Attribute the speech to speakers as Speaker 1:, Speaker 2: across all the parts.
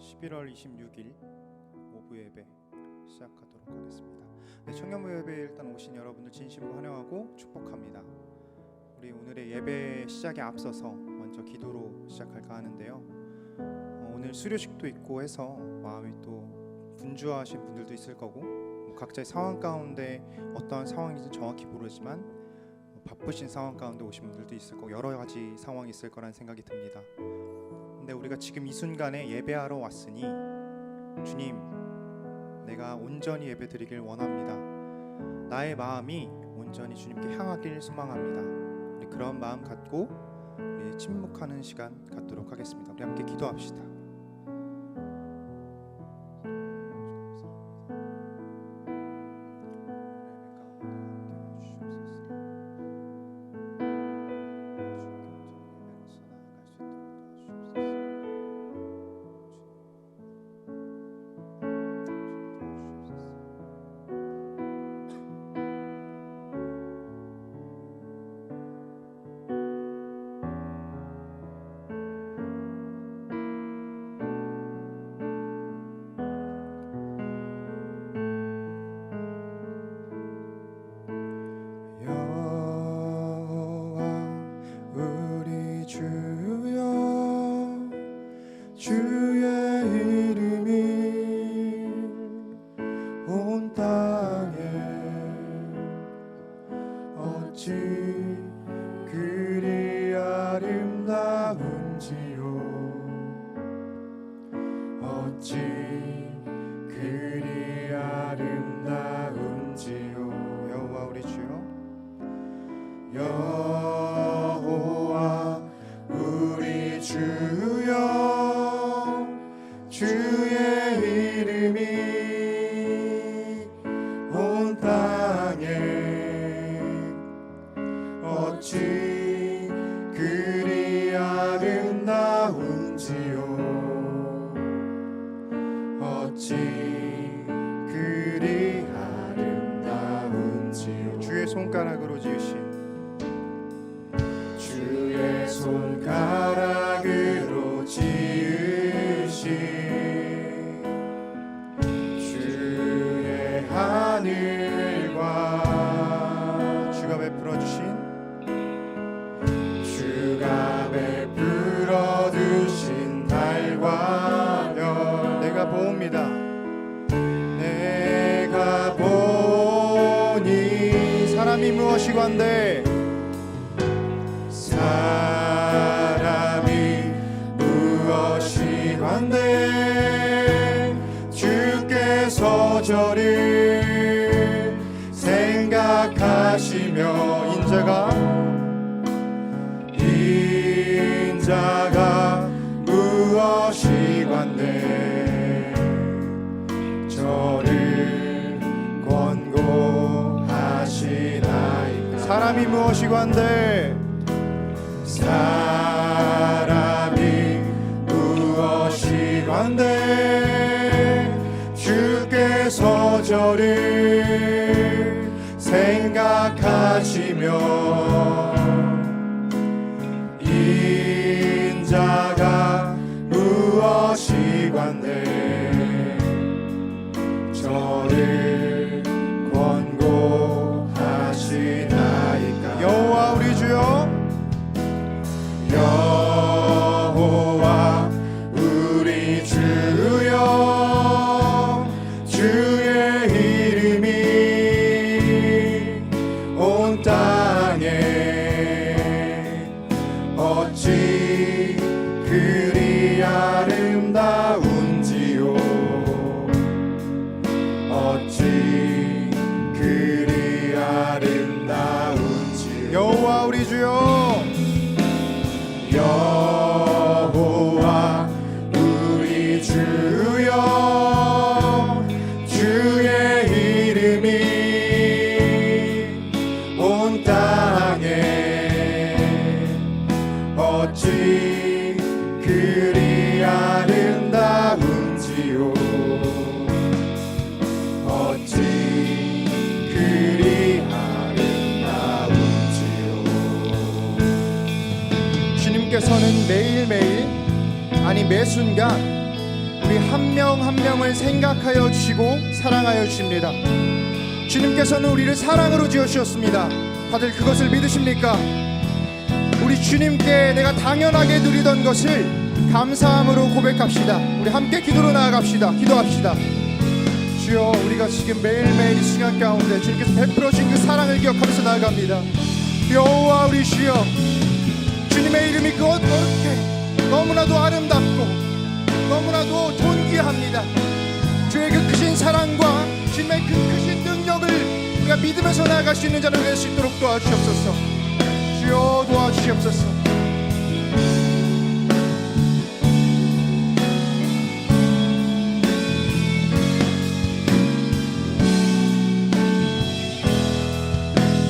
Speaker 1: 11월 26일 오후 예배 시작하도록 하겠습니다. 청년부 예배에 일단 오신 여러분들 진심으로 환영하고 축복합니다. 우리 오늘의 예배 시작에 앞서서 먼저 기도로 시작할까 하는데요. 오늘 수료식도 있고 해서 마음이 또 분주하신 분들도 있을 거고, 각자의 상황 가운데 어떠한 상황인지 정확히 모르지만 바쁘신 상황 가운데 오신 분들도 있을 거고, 여러 가지 상황이 있을 거라는 생각이 듭니다. 근데 우리가 지금 이 순간에 예배하러 왔으니 주님, 내가 온전히 예배드리길 원합니다. 나의 마음이 온전히 주님께 향하길 소망합니다. 우리 그런 마음 갖고 우리 침묵하는 시간 갖도록 하겠습니다. 우리 함께 기도합시다. 주의 이름이 온 땅에 어찌 그리 아름다운지요, 어찌 그리 아름다운지요. 여호와 우리 주여, 여호와 우리 주여, 주의 이름이 온 땅에 어찌 그리 아름다운지요, 어찌 그리 아름다운지요. 주의 손가락으로 지으신, 주의 손가락으로 지으신 주의 하늘과 주가 베풀어 주신, 주가 베풀어 주신 달과 별, 내가 보옵니다. 내가 보니 사람이 무엇이건대, 사람이 무엇이건대 주께서 저를 생각하시며, 인자가 무엇이건대 저를 권고하시나이까. 사람이 무엇이건대, 사람이 무엇이건대 주께서 저를 생각하시며, 인자가 무엇이건대 저를 권고하시나이까. 여호와 우리 주여, 여호와 우리 주여, 주의 이름이 온 땅에 어찌 그리 아름다운지요, 어찌 그리 아름다운지요. 여호와 우리 주여, 여호와 우리 주여, 주의 이름이 온 땅에 어찌 그리 아름다운지요, 어찌 그리 아름다운지요. 주님께서는 매일매일, 아니 매순간 우리 한 명 한 명을 생각하여 주시고 사랑하여 주십니다. 주님께서는 우리를 사랑으로 지어주셨습니다. 다들 그것을 믿으십니까? 우리 주님께 내가 당연하게 누리던 것을 감사함으로 고백합시다. 우리 함께 기도로 나아갑시다. 기도합시다. 주여, 우리가 지금 매일매일 이 시간 가운데 주님께서 베풀어 주신 그 사랑을 기억하면서 나아갑니다. 여호와 우리 주여, 주님의 이름이 그렇게 너무나도 아름답고 너무나도 존귀합니다. 주의 그 크신 사랑과 주님의 그 크신 능력을 우리가 믿으면서 나아갈 수 있는 자를 될 수 있도록 도와주시옵소서. 주여, 도와주시옵소서.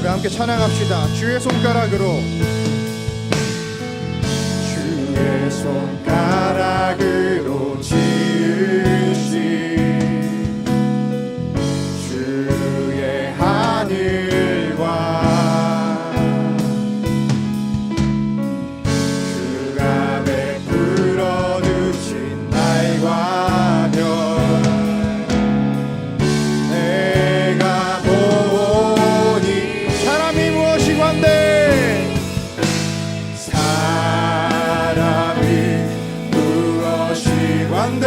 Speaker 1: 우리 함께 찬양합시다. 주의 손가락으로, 주의 손가락으로 지으신 주의 하늘과 주가 베풀어 주신 달과 별, 내가 보니 사람이 무엇이 관대, 사람이 무엇이 관대,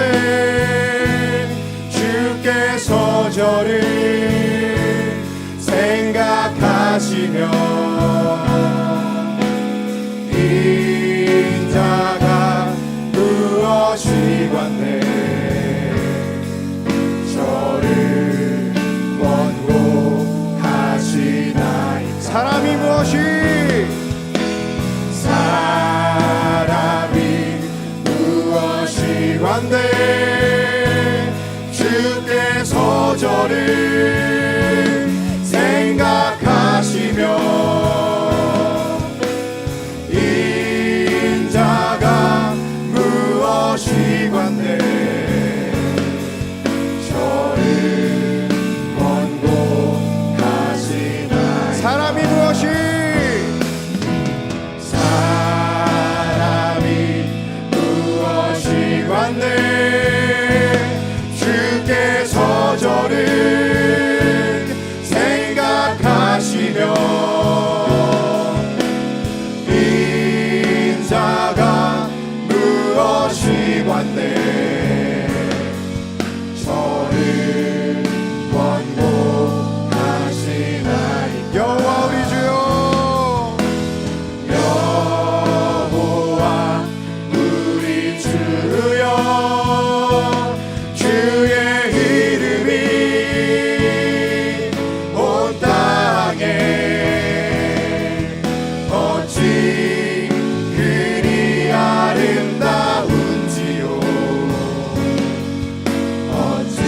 Speaker 1: 주께서 저를 생각하시며 인자가 무엇이 관대, 저를 권고하시나이다. 사람이 무엇이, 사람이 무엇이 관대, 주께서 저를 생각하시며 인자가 무엇이 관대, 저를 권고하시나이다. 사람이 무엇이, 사람이 무엇이 관대, 주께서 저를 생각하시며 인자가 무엇이 관대, 저를 권고하시나이다. 여호와 우리 주여, 여호와 우리 주여, 주의 이름이 온 땅에 어찌 그리 아름다운지요, 어찌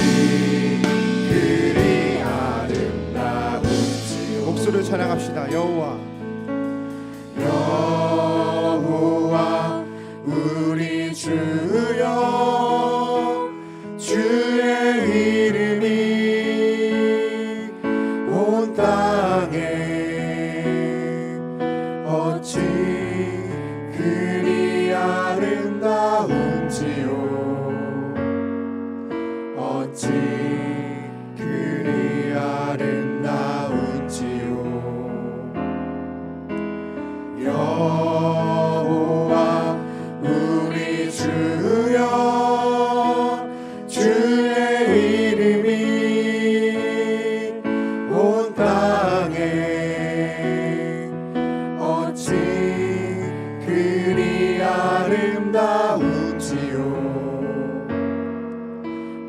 Speaker 1: 그리 아름다운지요. 목소리를 찬양합시다. 여호와, 여호와 우리 주여, 주의 이름이 온 땅에 어찌 그리 아름다운지요, 어찌 그리 아름다운지요. 여호와 우리 주여, 주의 이름이 온 땅에 어찌 그리 아름다운지요,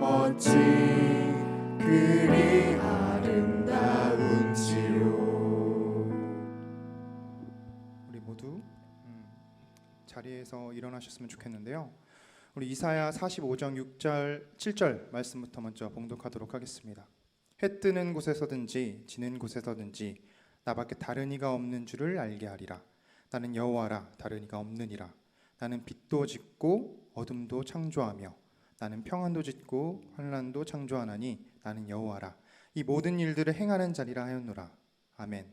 Speaker 1: 어찌 그리 아름다운지요. 우리 모두 자리에서 일어나셨으면 좋겠는데요. 우리 이사야 45장 6절 7절 말씀부터 먼저 봉독하도록 하겠습니다. 해 뜨는 곳에서든지 지는 곳에서든지 나밖에 다른 이가 없는 줄을 알게 하리라. 나는 여호와라, 다른 이가 없느니라. 나는 빛도 짓고 어둠도 창조하며 나는 평안도 짓고 환난도 창조하나니 나는 여호와라. 이 모든 일들을 행하는 자리라 하였노라. 아멘.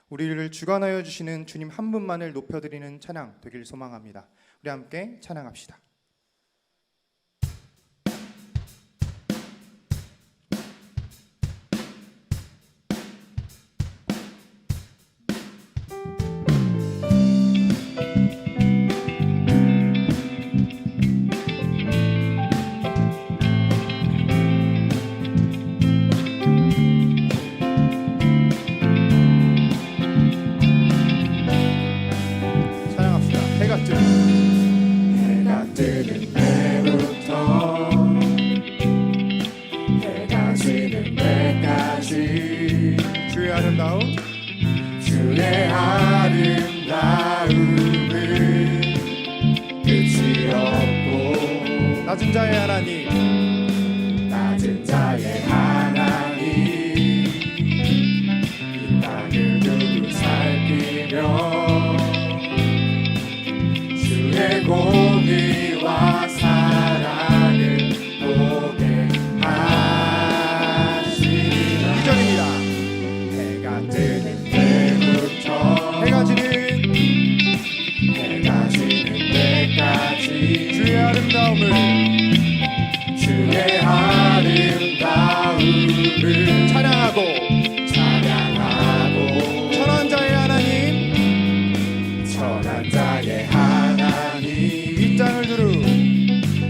Speaker 1: 우리를 주관하여 주시는 주님 한 분만을 높여드리는 찬양 되길 소망합니다. 우리 함께 찬양합시다. 해가 뜨는 때부터 해가 지는 때까지 주의 아름다움은 끝이 없고 낮은 자의 하나님 이 땅을 두루 살피며 주의 공의와 사랑을 보게 하시리라. 2절입니다. 해가 뜨는 때부터 해가 지는 때까지 주의 아름다움을 찬양하고 천한 자의 하나님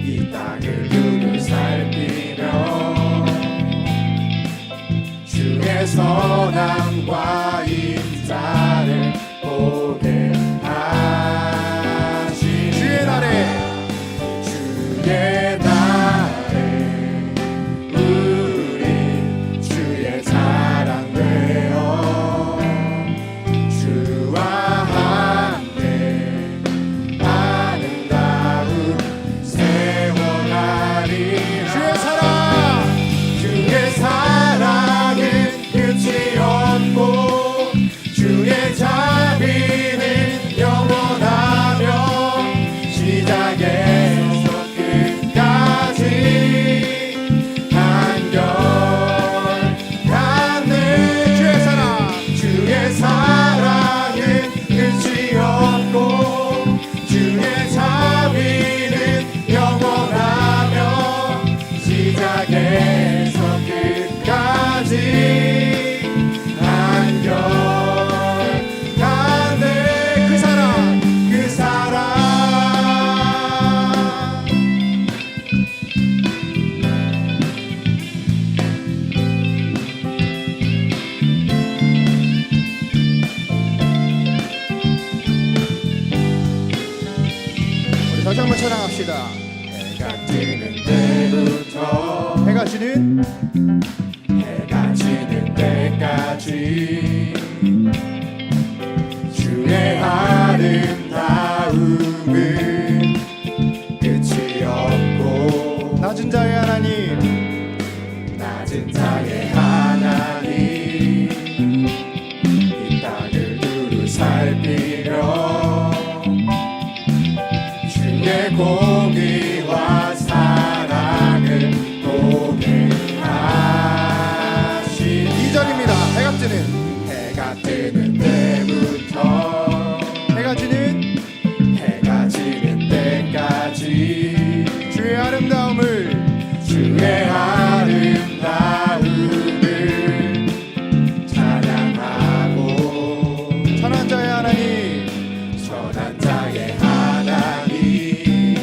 Speaker 1: 이 땅을 두루 살피며 주의 선함과 인자를 보게 하시니 주의 날에 우리 주의 자랑 되어 주와 함께 아름다운 세워가리. 주의 사랑은 끝이 없고 주의 자비는 영원하며 시작에서 끝까지 한결같네. 주의 사랑은 끝이 없고 주의 자비는 영원하며 시작에서 끝까지 한결같네. 그 사랑 우리 다시 한번 찬양합시다. 해가 뜨는 때부터 해가 지는 때까지 주의 아름다움은 끝이 없고 낮은 자의 하나님 이 땅을 두루 살피며 주의 공의와 사랑을 보게 하시니 2절입니다. 해가 뜨는 때부터 해가 지는 때까지 주의 아름다움을 찬양하고 천한 자의 하나님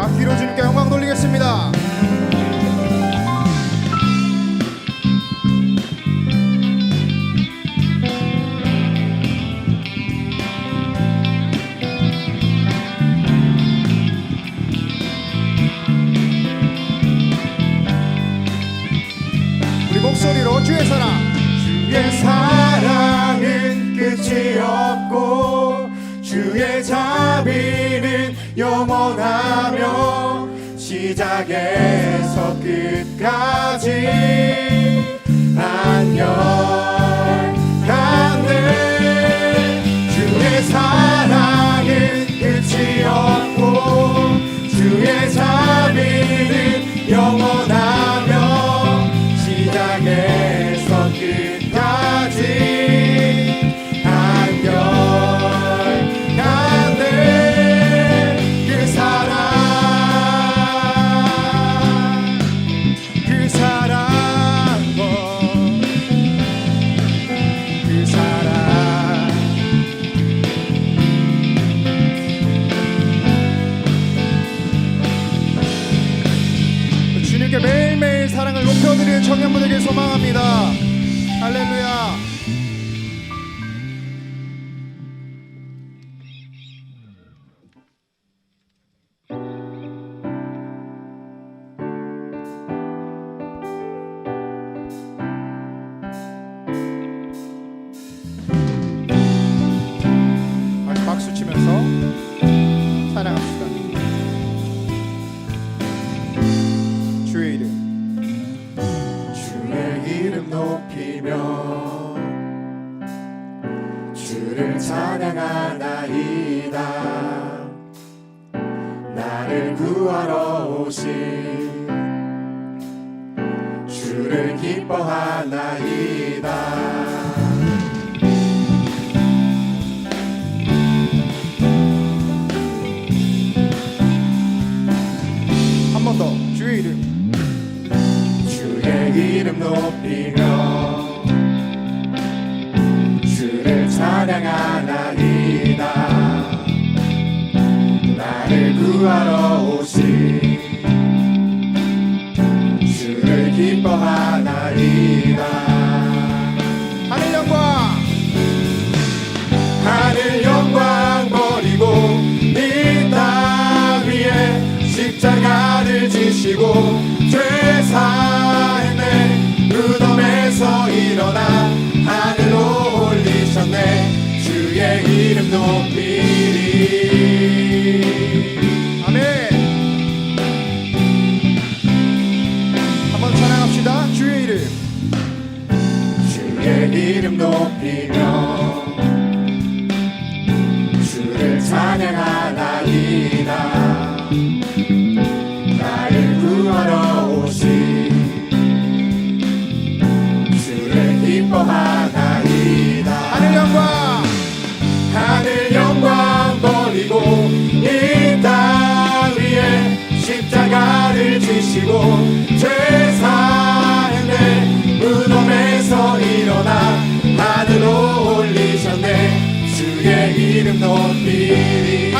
Speaker 1: 악기로 주님께 영광 돌리겠습니다. 우리 목소리로 주의 사랑. 주의 사랑은 끝이 없고 주의 자비는 영원하며 시작에서 끝까지 안녕하네. 주의 사랑은 끝이 없고 주의 자비는 영원하며 시작에서 끝까지 안녕하네. 그 사랑 그 사랑 그 사랑. 주님께 매일매일 사랑을 높여드리는 청년분에게 소망합니다. 할렐루야. 박수 치면서 사랑합시다. 주의 이름 높이며 주를 찬양하나이다. 나를 구하러 오신 주를 기뻐하나이다. 한 번 더 주의 이름 높이며 주를 찬양하나이다. 나를 구하러 오신 주를 기뻐하나이다. 하늘 영광 버리고 이 땅 위에 십자가를 지시고 죄 사했네. 무덤에서 일어나 하늘로 올리셨네. 주의 이름 높이리. 아멘. 한번 찬양합시다. 주의 이름 높이며 주를 찬양하나이다. 나를 구하러 오신 주를 기뻐하나이다. 하늘 영광 버리고 이 땅 위에 십자가를 지시고 죄 사했네. 무덤에서 일어나 하늘로 올리셨네. 주의 이름 높이리.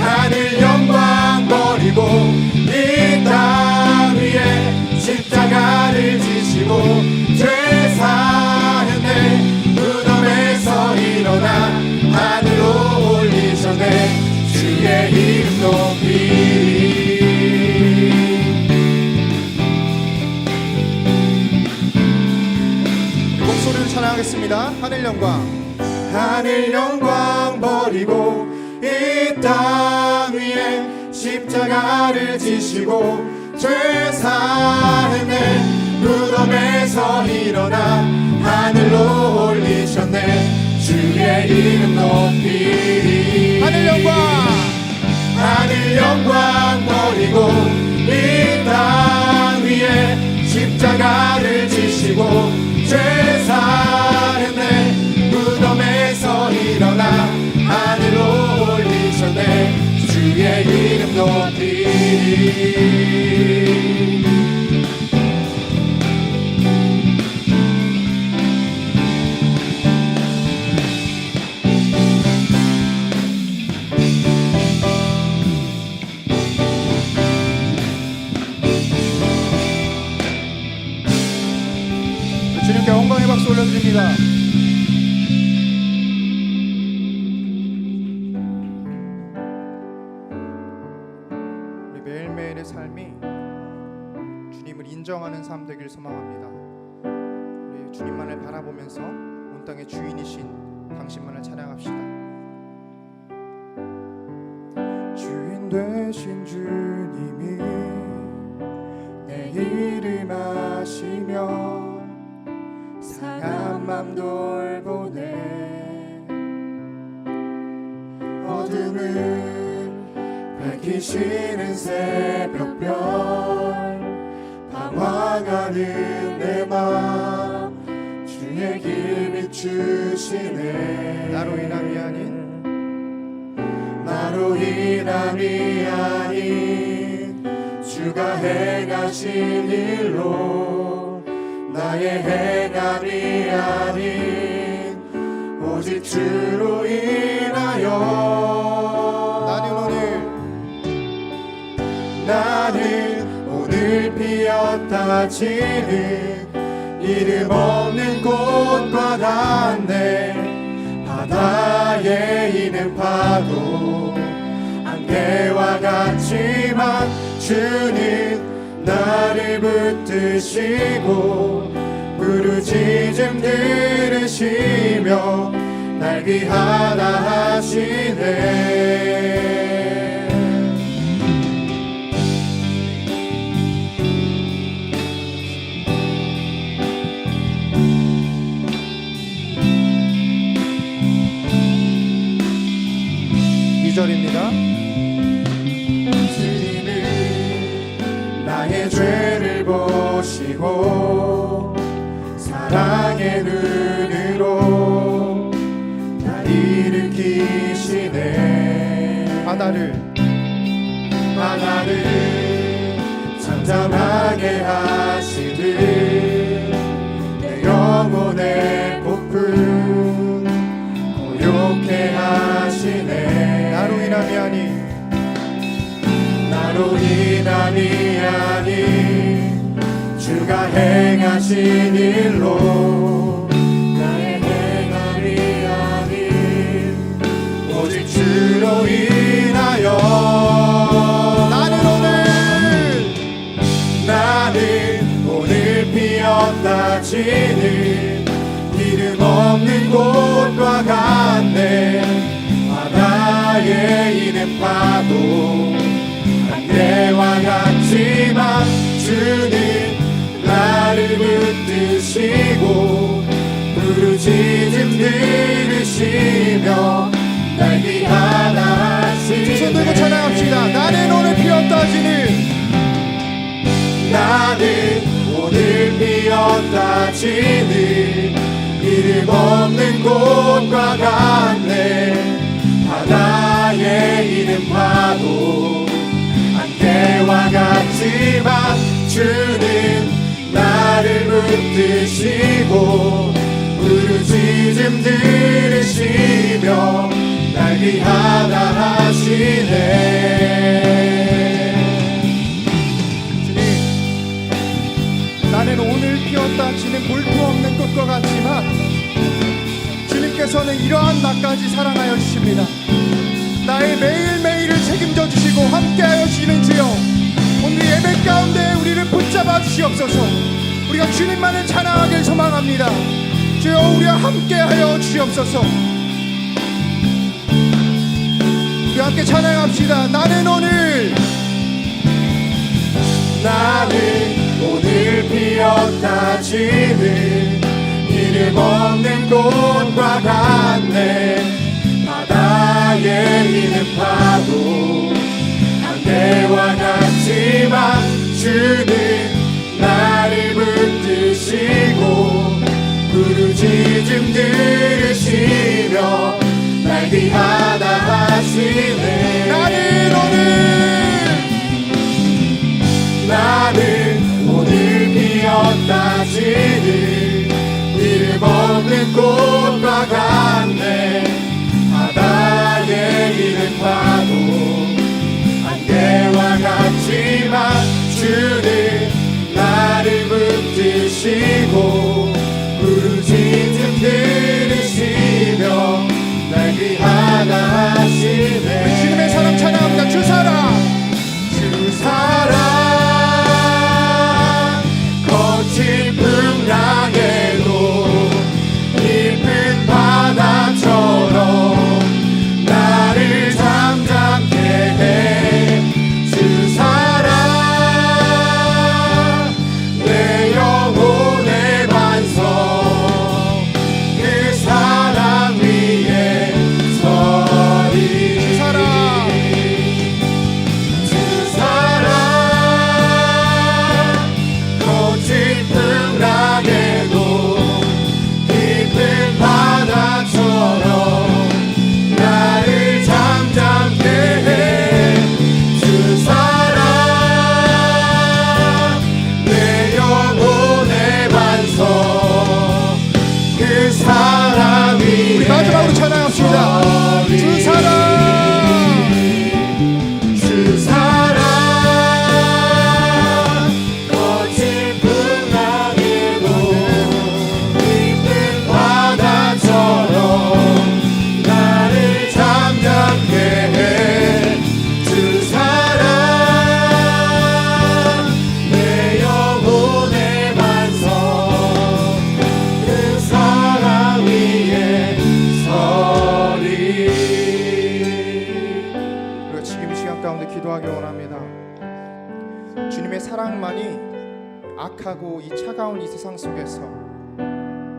Speaker 1: 하늘 영광 버리고 이 땅 위에 십자가를 지시고 죄 사했네. 무덤에서 일어나 하늘로 올리셨네. 주의 이름 높이리. 목소리를 찬양하겠습니다. 하늘 영광 버리고 이 땅 위에 십자가를 지시고 죄 사했네. 무덤에서 일어나 하늘로 올리셨네. 주의 이름 높이리. 하늘 영광 버리고 이 땅 위에 십자가를 지시고 죄 사했네. 무덤에서 일어나 하늘로 올리셨네. 주의 이름 높이리. 찬양합시다. 우리 매일매일의 삶이 주님을 인정하는 삶 되길 소망합니다. 우리 주님만을 바라보면서 온 땅의 주인이신 당신만을 찬양합시다. 주인 되신 주님이 내 이름 아시며 상한 맘 돌보네. 어둠을 밝히시는 새벽별 방황하는 내 맘 주의 길 비추시네. 나로 인함이 아닌 주가 행하신 일로 나의 행함이 아닌 오직 주로 인하여 나는 오늘 피었다 지는 이름 없는 꽃과 같네. 바다에 있는 파도 안개와 같지만 주는 나를 붙드시고 부르짖음 들으시며 날 귀하다 하시네. 2절입니다. 주님은 나의 죄를 보시고 사랑의 눈으로 날 일으키시네. 바다를 잠잠하게 하시듯 내 영혼의 폭풍 고요케 하시네. 나로 인함이 아닌 주가 행하신 일로 나의 행함이 아닌 오직 주로 인하여 나는 오늘 피었다 지는 이름 없는 꽃과 같네. 바다에 있는 파도 안개와 같지만 주는 나를 붙드시고 부르짖음 들으시며 날 귀하다 하시네. 두 손 들고 찬양합시다. 나는 오늘 피었다 지는 이름 없는 꽃과 같네. 바다에 있는 파도 안개와 같지만 주는 나를 붙드시고 부르짖음 들으시며 날 귀하다 하시네. 나는 오늘 피었다 지는 볼품 없는 꽃과 같지만 주님께서는 이러한 나까지 사랑하여 주십니다. 나의 매일매일을 책임져 주시고 함께하여 주시는 주여, 오늘 예배 가운데 우리를 붙잡아 주시옵소서. 우리가 주님만을 찬양하길 소망합니다. 주여, 우리와 함께하여 주시옵소서. 우리 함께 찬양합시다. 나는 오늘 피었다 지는 이름 없는 꽃과 같네. 바다에 있는 파도 안개와 같지만 주는 나를 붙드시고 부르짖음 들으시며 날 귀하다 하시네. 나는 오늘 피었다 지는 이름 없는 꽃과 같네. 바다에 있는 파도 안개와 같지만 주는 나를 붙드시고 부르짖음 시간 가운데 기도하기 원합니다. 주님의 사랑만이 악하고 이 차가운 이 세상 속에서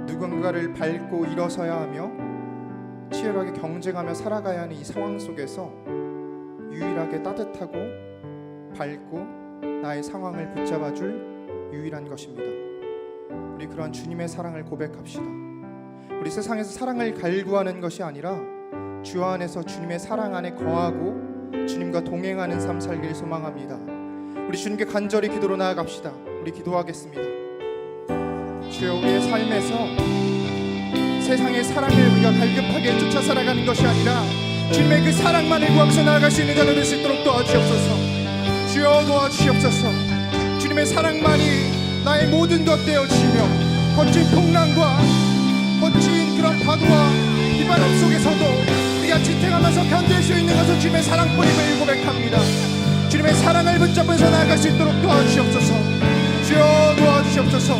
Speaker 1: 누군가를 밟고 일어서야 하며 치열하게 경쟁하며 살아가야 하는 이 상황 속에서 유일하게 따뜻하고 밝고 나의 상황을 붙잡아줄 유일한 것입니다. 우리 그러한 주님의 사랑을 고백합시다. 우리 세상에서 사랑을 갈구하는 것이 아니라 주 안에서 주님의 사랑 안에 거하고 주님과 동행하는 삶 살기를 소망합니다. 우리 주님께 간절히 기도로 나아갑시다. 우리 기도하겠습니다. 주여, 우리의 삶에서 세상의 사랑을 우리가 갈급하게 쫓아 살아가는 것이 아니라 주님의 그 사랑만을 구하면서 나아갈 수 있는 자들 될 수 있도록 도와주시옵소서. 주여, 도와주시옵소서. 주님의 사랑만이 나의 모든 것 되어지며 거친 풍랑과 거친 그런 파도와 비바람 속에서도 우리가 지탱하면서 견딜 수 있는 것은 주님의 사랑뿐임을 고백합니다. 주님의 사랑을 붙잡으면서 나아갈 수 있도록 도와주시옵소서. 주여, 도와주시옵소서.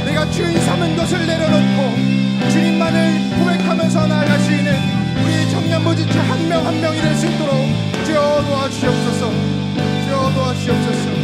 Speaker 1: 내가 주인 삼은 것을 내려놓고 주님만을 고백하면서 나아갈 수 있는 우리 청년부 지체 한 명 한 명이 될 수 있도록 주여 도와주시옵소서. 주여 도와주시옵소서.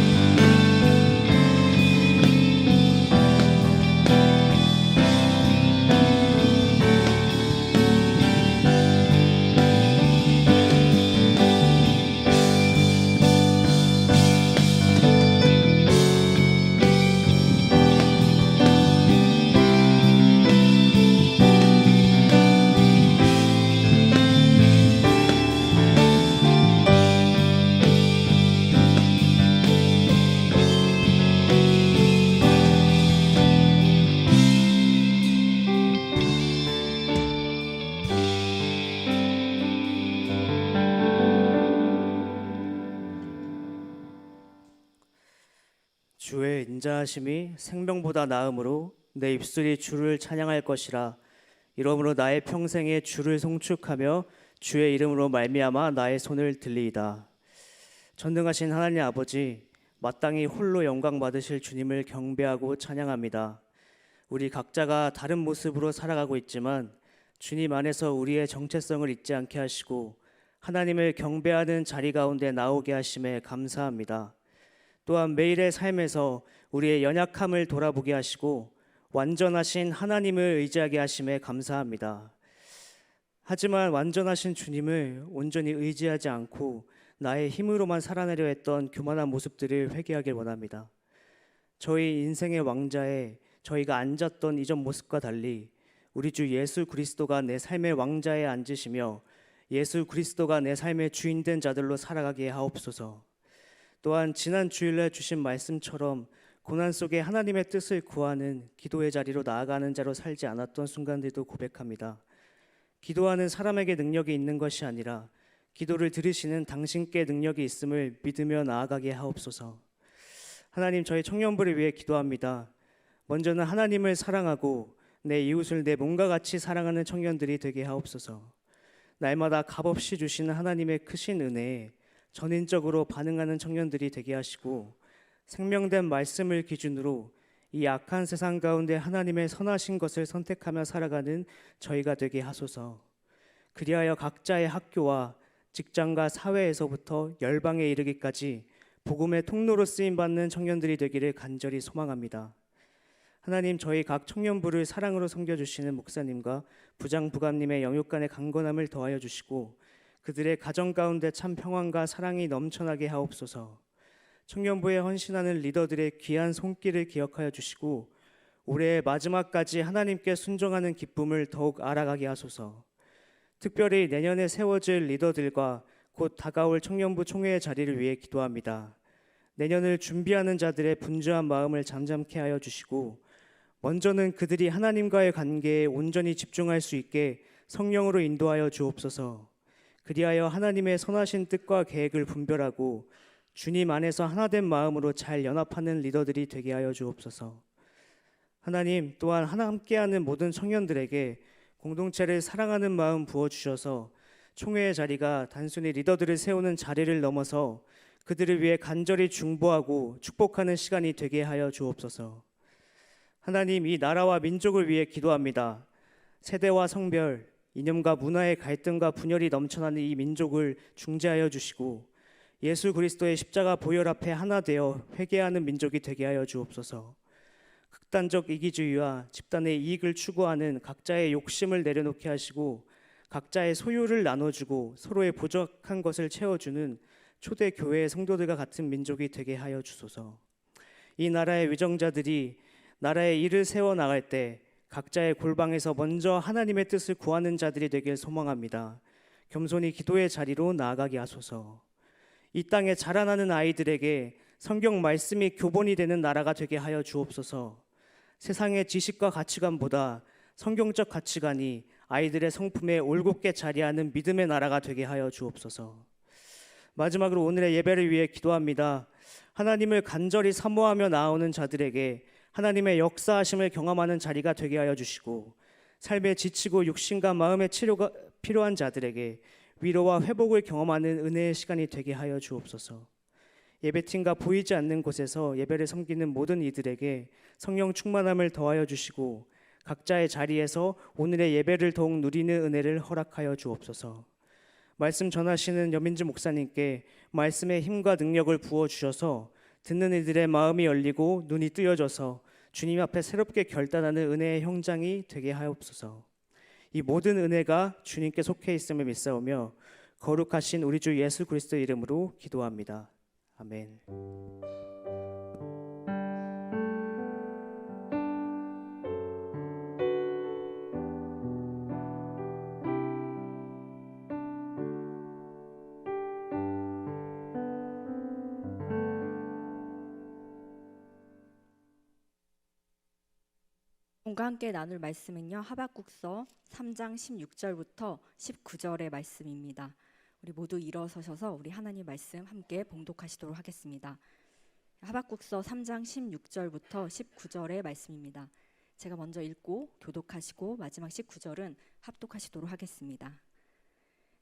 Speaker 2: 주의 인자하심이 생명보다 나음으로 내 입술이 주를 찬양할 것이라. 이러므로 나의 평생에 주를 송축하며 주의 이름으로 말미암아 나의 손을 들리이다. 전능하신 하나님 아버지, 마땅히 홀로 영광 받으실 주님을 경배하고 찬양합니다. 우리 각자가 다른 모습으로 살아가고 있지만 주님 안에서 우리의 정체성을 잊지 않게 하시고 하나님을 경배하는 자리 가운데 나오게 하심에 감사합니다. 또한 매일의 삶에서 우리의 연약함을 돌아보게 하시고 완전하신 하나님을 의지하게 하심에 감사합니다. 하지만 완전하신 주님을 온전히 의지하지 않고 나의 힘으로만 살아내려 했던 교만한 모습들을 회개하길 원합니다. 저희 인생의 왕자에 저희가 앉았던 이전 모습과 달리 우리 주 예수 그리스도가 내 삶의 왕자에 앉으시며 예수 그리스도가 내 삶의 주인된 자들로 살아가게 하옵소서. 또한 지난 주일날 주신 말씀처럼 고난 속에 하나님의 뜻을 구하는 기도의 자리로 나아가는 자로 살지 않았던 순간들도 고백합니다. 기도하는 사람에게 능력이 있는 것이 아니라 기도를 들으시는 당신께 능력이 있음을 믿으며 나아가게 하옵소서. 하나님, 저희 청년부를 위해 기도합니다. 먼저는 하나님을 사랑하고 내 이웃을 내 몸과 같이 사랑하는 청년들이 되게 하옵소서. 날마다 값없이 주시는 하나님의 크신 은혜에 전인적으로 반응하는 청년들이 되게 하시고 생명된 말씀을 기준으로 이 악한 세상 가운데 하나님의 선하신 것을 선택하며 살아가는 저희가 되게 하소서. 그리하여 각자의 학교와 직장과 사회에서부터 열방에 이르기까지 복음의 통로로 쓰임받는 청년들이 되기를 간절히 소망합니다. 하나님, 저희 각 청년부를 사랑으로 섬겨주시는 목사님과 부장 부감님의 영육간의 강건함을 더하여 주시고 그들의 가정 가운데 참 평안과 사랑이 넘쳐나게 하옵소서. 청년부에 헌신하는 리더들의 귀한 손길을 기억하여 주시고 올해의 마지막까지 하나님께 순종하는 기쁨을 더욱 알아가게 하소서. 특별히 내년에 세워질 리더들과 곧 다가올 청년부 총회의 자리를 위해 기도합니다. 내년을 준비하는 자들의 분주한 마음을 잠잠케 하여 주시고 먼저는 그들이 하나님과의 관계에 온전히 집중할 수 있게 성령으로 인도하여 주옵소서. 그리하여 하나님의 선하신 뜻과 계획을 분별하고 주님 안에서 하나된 마음으로 잘 연합하는 리더들이 되게 하여 주옵소서. 하나님, 또한 함께하는 모든 청년들에게 공동체를 사랑하는 마음 부어주셔서 총회의 자리가 단순히 리더들을 세우는 자리를 넘어서 그들을 위해 간절히 중보하고 축복하는 시간이 되게 하여 주옵소서. 하나님, 이 나라와 민족을 위해 기도합니다. 세대와 성별, 이념과 문화의 갈등과 분열이 넘쳐나는 이 민족을 중재하여 주시고 예수 그리스도의 십자가 보혈 앞에 하나 되어 회개하는 민족이 되게 하여 주옵소서. 극단적 이기주의와 집단의 이익을 추구하는 각자의 욕심을 내려놓게 하시고 각자의 소유를 나눠주고 서로의 부족한 것을 채워주는 초대 교회의 성도들과 같은 민족이 되게 하여 주소서. 이 나라의 위정자들이 나라의 일을 세워 나갈 때 각자의 골방에서 먼저 하나님의 뜻을 구하는 자들이 되길 소망합니다. 겸손히 기도의 자리로 나아가게 하소서. 이 땅에 자라나는 아이들에게 성경 말씀이 교본이 되는 나라가 되게 하여 주옵소서. 세상의 지식과 가치관보다 성경적 가치관이 아이들의 성품에 올곧게 자리하는 믿음의 나라가 되게 하여 주옵소서. 마지막으로 오늘의 예배를 위해 기도합니다. 하나님을 간절히 사모하며 나아오는 자들에게 하나님의 역사하심을 경험하는 자리가 되게 하여 주시고, 삶에 지치고 육신과 마음의 치료가 필요한 자들에게 위로와 회복을 경험하는 은혜의 시간이 되게 하여 주옵소서. 예배팀과 보이지 않는 곳에서 예배를 섬기는 모든 이들에게 성령 충만함을 더하여 주시고 각자의 자리에서 오늘의 예배를 더욱 누리는 은혜를 허락하여 주옵소서. 말씀 전하시는 여민주 목사님께 말씀의 힘과 능력을 부어주셔서 듣는 이들의 마음이 열리고 눈이 뜨여져서 주님 앞에 새롭게 결단하는 은혜의 형장이 되게 하옵소서. 이 모든 은혜가 주님께 속해 있음을 믿사오며 거룩하신 우리 주 예수 그리스도의 이름으로 기도합니다. 아멘.
Speaker 3: 과 함께 나눌 말씀은요, 하박국서 3장 16절부터 19절의 말씀입니다. 우리 모두 일어서셔서 우리 하나님 말씀 함께 봉독하시도록 하겠습니다. 하박국서 3장 16절부터 19절의 말씀입니다. 제가 먼저 읽고 교독하시고 마지막 19절은 합독하시도록 하겠습니다.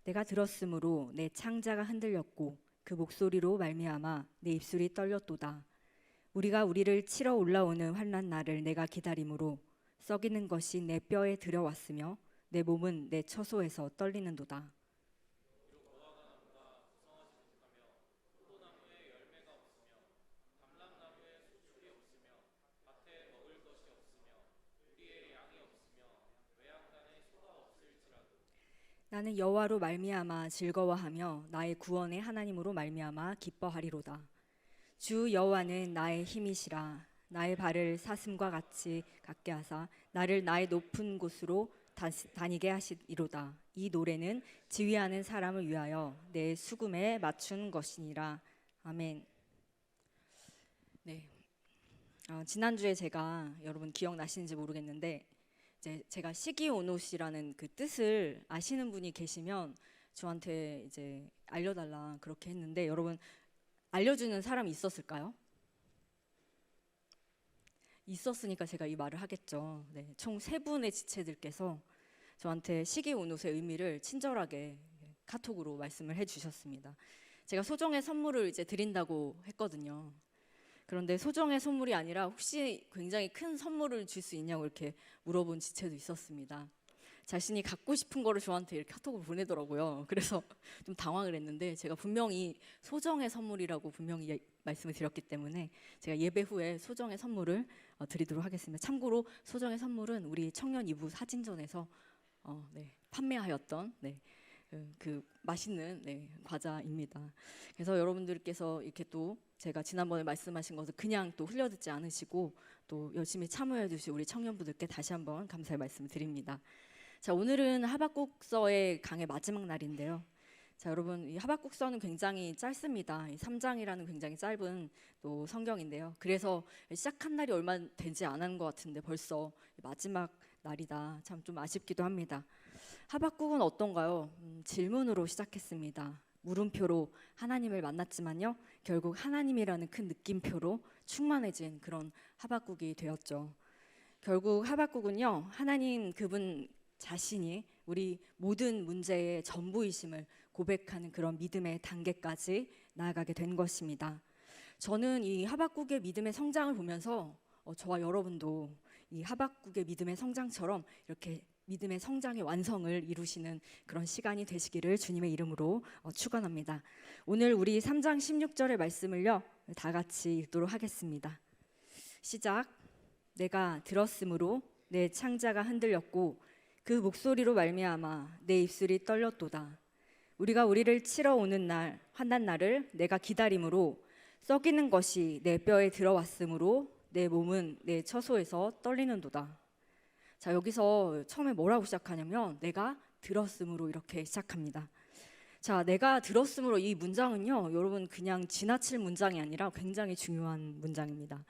Speaker 3: 내가 들었으므로 내 창자가 흔들렸고 그 목소리로 말미암아 내 입술이 떨렸도다. 우리가 우리를 치러 올라오는 환난 날을 내가 기다림으로 썩이는 것이 내 뼈에 들여왔으며 내 몸은 내 처소에서 떨리는도다. 나는 여호와로 말미암아 즐거워하며 나의 구원의 하나님으로 말미암아 기뻐하리로다. 주 여호와는 나의 힘이시라. 나의 발을 사슴과 같이 갖게 하사 나를 나의 높은 곳으로 다니게 하시리로다. 이 노래는 지휘하는 사람을 위하여 내 수금에 맞춘 것이니라. 아멘. 네. 지난주에 제가 여러분 기억나시는지 모르겠는데 이제 제가 시기오노시라는 그 뜻을 아시는 분이 계시면 저한테 이제 알려달라 그렇게 했는데 여러분 알려주는 사람이 있었을까요? 있었으니까 제가 이 말을 하겠죠. 네, 총 3분의 지체들께서 저한테 시기오노스의 의미를 친절하게 카톡으로 말씀을 해주셨습니다. 제가 소정의 선물을 이제 드린다고 했거든요. 그런데 소정의 선물이 아니라 혹시 굉장히 큰 선물을 줄 수 있냐고 이렇게 물어본 지체도 있었습니다. 자신이 갖고 싶은 거를 저한테 이렇게 카톡을 보내더라고요. 그래서 좀 당황을 했는데 제가 분명히 소정의 선물이라고 분명히 말씀을 드렸기 때문에 제가 예배 후에 소정의 선물을 드리도록 하겠습니다. 참고로 소정의 선물은 우리 청년 2부 사진전에서 판매하였던 그 맛있는 과자입니다. 그래서 여러분들께서 이렇게 또 제가 지난번에 말씀하신 것을 그냥 또 흘려듣지 않으시고 또 열심히 참여해 주신 우리 청년부들께 다시 한번 감사의 말씀 드립니다. 자, 오늘은 하박국서의 강의 마지막 날인데요. 자, 여러분 이 하박국서는 굉장히 짧습니다. 3장이라는 굉장히 짧은 또 성경인데요. 그래서 시작한 날이 얼마 되지 않은 것 같은데 벌써 마지막 날이다. 참 좀 아쉽기도 합니다. 하박국은 어떤가요? 질문으로 시작했습니다. 물음표로 하나님을 만났지만요. 결국 하나님이라는 큰 느낌표로 충만해진 그런 하박국이 되었죠. 결국 하박국은요. 하나님 그분 자신이 우리 모든 문제의 전부이심을 고백하는 그런 믿음의 단계까지 나아가게 된 것입니다. 저는 이 하박국의 믿음의 성장을 보면서 저와 여러분도 이 하박국의 믿음의 성장처럼 이렇게 믿음의 성장의 완성을 이루시는 그런 시간이 되시기를 주님의 이름으로 축원합니다. 오늘 우리 3장 16절의 말씀을요 다 같이 읽도록 하겠습니다. 시작. 내가 들었으므로 내 창자가 흔들렸고 그 목소리로 말미암아 내 입술이 떨렸도다. 우리가 우리를 치러 오는 날 환난 날을 내가 기다림으로 썩이는 것이 내 뼈에 들어왔으므로 내 몸은 내 처소에서 떨리는도다. 자, 여기서 처음에 뭐라고 시작하냐면 내가 들었으므로 이렇게 시작합니다. 자, 내가 들었으므로 이 문장은요 여러분 그냥 지나칠 문장이 아니라 굉장히 중요한 문장입니다.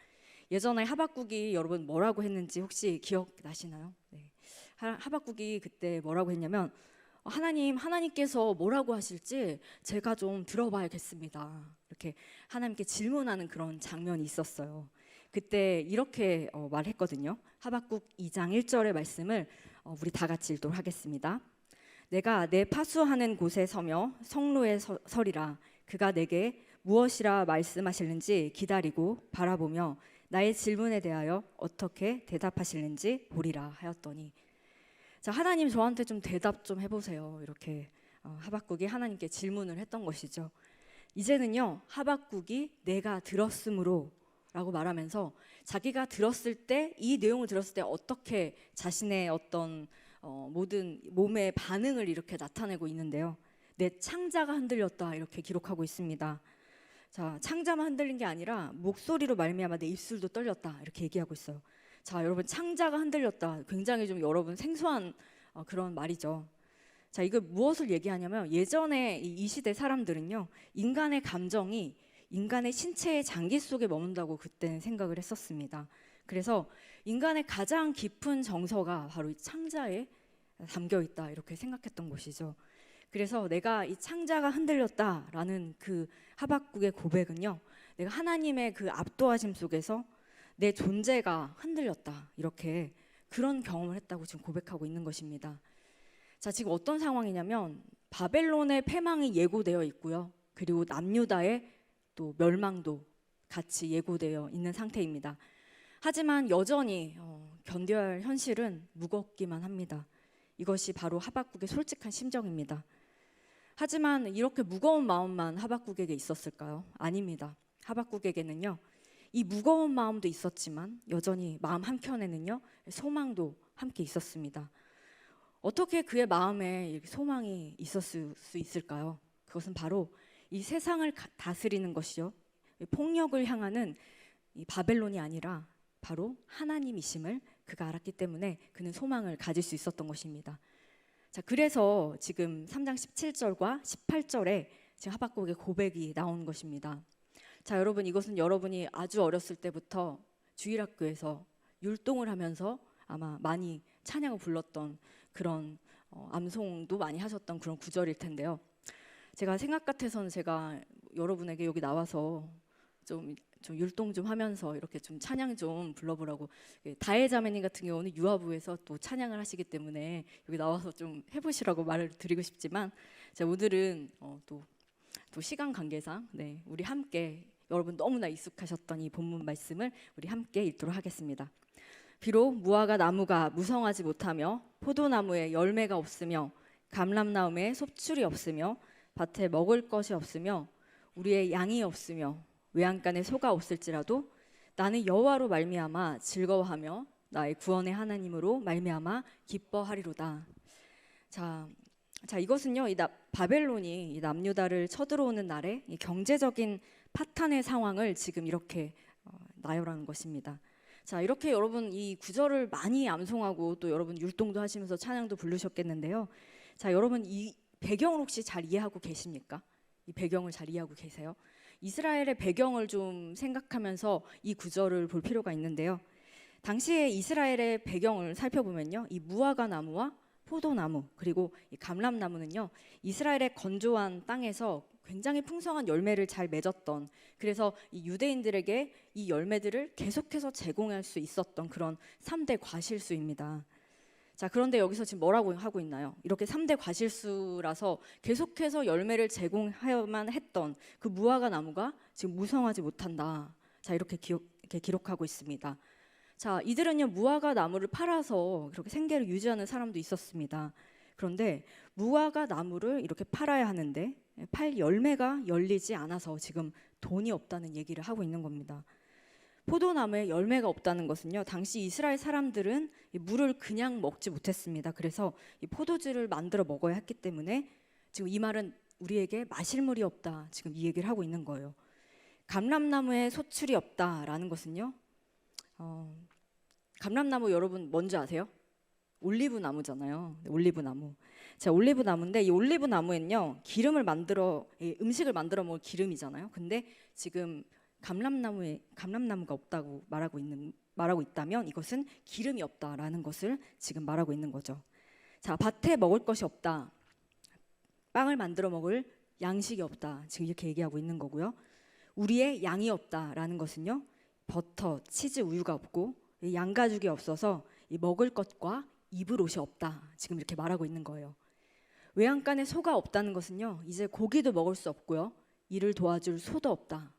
Speaker 3: 예전에 하박국이 여러분 뭐라고 했는지 혹시 기억나시나요? 네. 하박국이 그때 뭐라고 했냐면 하나님께서 뭐라고 하실지 제가 좀 들어봐야겠습니다. 이렇게 하나님께 질문하는 그런 장면이 있었어요. 그때 이렇게 말했거든요. 하박국 2장 1절의 말씀을 우리 다 같이 읽도록 하겠습니다. 내가 내 파수하는 곳에 서며 성로에 서리라. 그가 내게 무엇이라 말씀하실는지 기다리고 바라보며 나의 질문에 대하여 어떻게 대답하실는지 보리라 하였더니. 자, 하나님 저한테 좀 대답 좀 해보세요. 이렇게 하박국이 하나님께 질문을 했던 것이죠. 이제는요 하박국이 내가 들었으므로 라고 말하면서 자기가 들었을 때 이 내용을 들었을 때 어떻게 자신의 어떤 모든 몸의 반응을 이렇게 나타내고 있는데요. 내 창자가 흔들렸다 이렇게 기록하고 있습니다. 자, 창자만 흔들린 게 아니라 목소리로 말미암아 내 입술도 떨렸다 이렇게 얘기하고 있어요. 자, 여러분 창자가 흔들렸다 굉장히 좀 여러분 생소한 그런 말이죠. 자, 이거 무엇을 얘기하냐면 예전에 이 시대 사람들은요 인간의 감정이 인간의 신체의 장기 속에 머문다고 그때는 생각을 했었습니다. 그래서 인간의 가장 깊은 정서가 바로 이 창자에 담겨 있다 이렇게 생각했던 것이죠. 그래서 내가 이 창자가 흔들렸다라는 그 하박국의 고백은요 내가 하나님의 그 압도하심 속에서 내 존재가 흔들렸다 이렇게 그런 경험을 했다고 지금 고백하고 있는 것입니다. 자, 지금 어떤 상황이냐면 바벨론의 패망이 예고되어 있고요. 그리고 남유다의 또 멸망도 같이 예고되어 있는 상태입니다. 하지만 여전히 견뎌야 할 현실은 무겁기만 합니다. 이것이 바로 하박국의 솔직한 심정입니다. 하지만 이렇게 무거운 마음만 하박국에게 있었을까요? 아닙니다. 하박국에게는요 이 무거운 마음도 있었지만 여전히 마음 한켠에는요 소망도 함께 있었습니다. 어떻게 그의 마음에 소망이 있었을 수 있을까요? 그것은 바로 이 세상을 다스리는 것이요 폭력을 향하는 이 바벨론이 아니라 바로 하나님이심을 그가 알았기 때문에 그는 소망을 가질 수 있었던 것입니다. 자, 그래서 지금 3장 17절과 18절에 지금 하박국의 고백이 나온 것입니다. 자, 여러분 이것은 여러분이 아주 어렸을 때부터 주일학교에서 율동을 하면서 아마 많이 찬양을 불렀던 그런 암송도 많이 하셨던 그런 구절일 텐데요. 제가 생각 같아서는 제가 여러분에게 여기 나와서 좀 율동 좀 하면서 이렇게 좀 찬양 좀 불러보라고 다혜자매님 같은 경우는 유아부에서 또 찬양을 하시기 때문에 여기 나와서 좀 해보시라고 말을 드리고 싶지만 제가 오늘은 또 시간 관계상 네, 우리 함께 여러분 너무나 익숙하셨던 이 본문 말씀을 우리 함께 읽도록 하겠습니다. 비록 무화과 나무가 무성하지 못하며 포도나무에 열매가 없으며 감람나무에 섭출이 없으며 밭에 먹을 것이 없으며 우리의 양이 없으며 외양간에 소가 없을지라도 나는 여호와로 말미암아 즐거워하며 나의 구원의 하나님으로 말미암아 기뻐하리로다. 자, 이것은요 바벨론이 이 남유다를 쳐들어오는 날에 이 경제적인 파탄의 상황을 지금 이렇게 나열하는 것입니다. 자, 이렇게 여러분 이 구절을 많이 암송하고 또 여러분 율동도 하시면서 찬양도 부르셨겠는데요. 자, 여러분 이 배경을 혹시 잘 이해하고 계십니까? 이 배경을 잘 이해하고 계세요? 이스라엘의 배경을 좀 생각하면서 이 구절을 볼 필요가 있는데요. 당시에 이스라엘의 배경을 살펴보면요, 이 무화과 나무와 포도나무 그리고 이 감람나무는요 이스라엘의 건조한 땅에서 굉장히 풍성한 열매를 잘 맺었던, 그래서 이 유대인들에게 이 열매들을 계속해서 제공할 수 있었던 그런 3대 과실수입니다. 자, 그런데 여기서 지금 뭐라고 하고 있나요? 이렇게 3대 과실수라서 계속해서 열매를 제공하여만 했던 그 무화과 나무가 지금 무성하지 못한다. 자, 이렇게 기록하고 있습니다. 자, 이들은요 무화과 나무를 팔아서 그렇게 생계를 유지하는 사람도 있었습니다. 그런데 무화과 나무를 이렇게 팔아야 하는데 팔 열매가 열리지 않아서 지금 돈이 없다는 얘기를 하고 있는 겁니다. 포도나무에 열매가 없다는 것은요, 당시 이스라엘 사람들은 이 물을 그냥 먹지 못했습니다. 그래서 이 포도주를 만들어 먹어야 했기 때문에 지금 이 말은 우리에게 마실 물이 없다, 지금 이 얘기를 하고 있는 거예요. 감람나무에 소출이 없다라는 것은요, 감람나무 여러분 뭔지 아세요? 올리브 나무잖아요. 네, 올리브 나무. 자, 올리브 나무인데 이 올리브 나무엔요 기름을 만들어 음식을 만들어 먹을 기름이잖아요. 근데 지금 감람나무가 없다고 말하고 있다면 이것은 기름이 없다라는 것을 지금 말하고 있는 거죠. 자, 밭에 먹을 것이 없다. 빵을 만들어 먹을 양식이 없다. 지금 이렇게 얘기하고 있는 거고요. 우리의 양이 없다라는 것은요, 버터, 치즈, 우유가 없고 양가죽이 없어서 이 먹을 것과 입을 옷이 없다. 지금 이렇게 말하고 있는 거예요. 외양간에 소가 없다는 것은요, 이제 고기도 먹을 수 없고요, 이를 도와줄 소도 없다.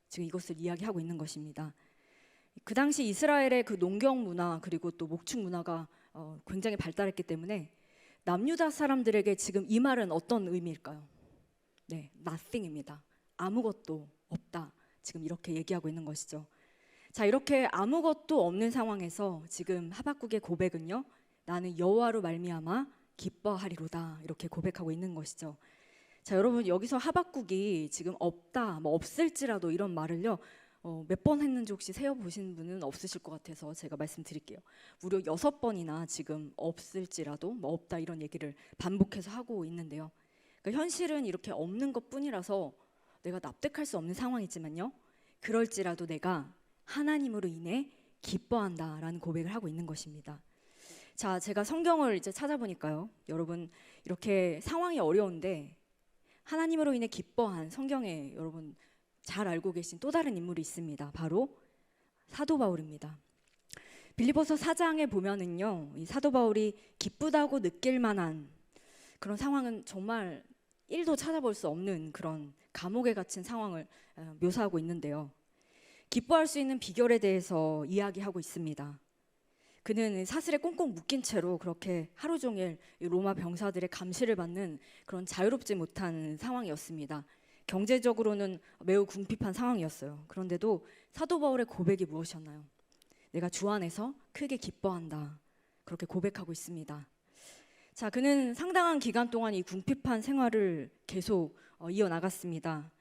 Speaker 3: 지금 이것을 이야기하고 있는 것입니다. 그 당시 이스라엘의 그 농경 문화 그리고 또 목축 문화가 굉장히 발달했기 때문에 남유다 사람들에게 지금 이 말은 어떤 의미일까요? 네, nothing입니다. 아무것도 없다. 지금 이렇게 얘기하고 있는 것이죠. 자, 이렇게 아무것도 없는 상황에서 지금 하박국의 고백은요, 나는 여호와로 말미암아 기뻐하리로다, 이렇게 고백하고 있는 것이죠. 자, 여러분 여기서 하박국이 지금 없다, 뭐 없을지라도 이런 말을요 몇 번 했는지 혹시 세어보신 분은 없으실 것 같아서 제가 말씀드릴게요. 무려 6번이나 지금 없을지라도 뭐 없다 이런 얘기를 반복해서 하고 있는데요. 그러니까 현실은 이렇게 없는 것뿐이라서 내가 납득할 수 없는 상황이지만요, 그럴지라도 내가 하나님으로 인해 기뻐한다라는 고백을 하고 있는 것입니다. 자, 제가 성경을 이제 찾아보니까요, 여러분 이렇게 상황이 어려운데 하나님으로 인해 기뻐한 성경에 여러분 잘 알고 계신 또 다른 인물이 있습니다. 바로 사도 바울입니다. 빌립보서 4장에 보면은요, 이 사도 바울이 기쁘다고 느낄 만한 그런 상황은 정말 1도 찾아볼 수 없는 그런 감옥에 갇힌 상황을 묘사하고 있는데요. 기뻐할 수 있는 비결에 대해서 이야기하고 있습니다. 그는 사슬에 꽁꽁 묶인 채로 그렇게 하루 종일 로마 병사들의 감시를 받는 그런 자유롭지 못한 상황이었습니다. 경제적으로는 매우 궁핍한 상황이었어요. 그런데도 사도 바울의 고백이 무엇이었나요? 내가 주 안에서 크게 기뻐한다. 그렇게 고백하고 있습니다. 자, 그는 상당한 기간 동안 이 궁핍한 생활을 계속 이어나갔습니다.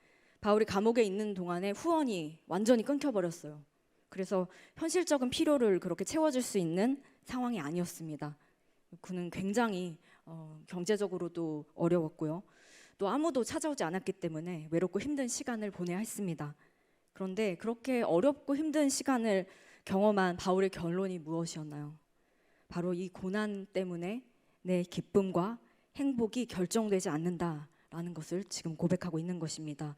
Speaker 3: 바울이 감옥에 있는 동안에 후원이 완전히 끊겨버렸어요. 그래서 현실적인 필요를 그렇게 채워줄 수 있는 상황이 아니었습니다. 그는 굉장히 경제적으로도 어려웠고요, 또 아무도 찾아오지 않았기 때문에 외롭고 힘든 시간을 보내야 했습니다. 그런데 그렇게 어렵고 힘든 시간을 경험한 바울의 결론이 무엇이었나요? 바로 이 고난 때문에 내 기쁨과 행복이 결정되지 않는다라는 것을 지금 고백하고 있는 것입니다.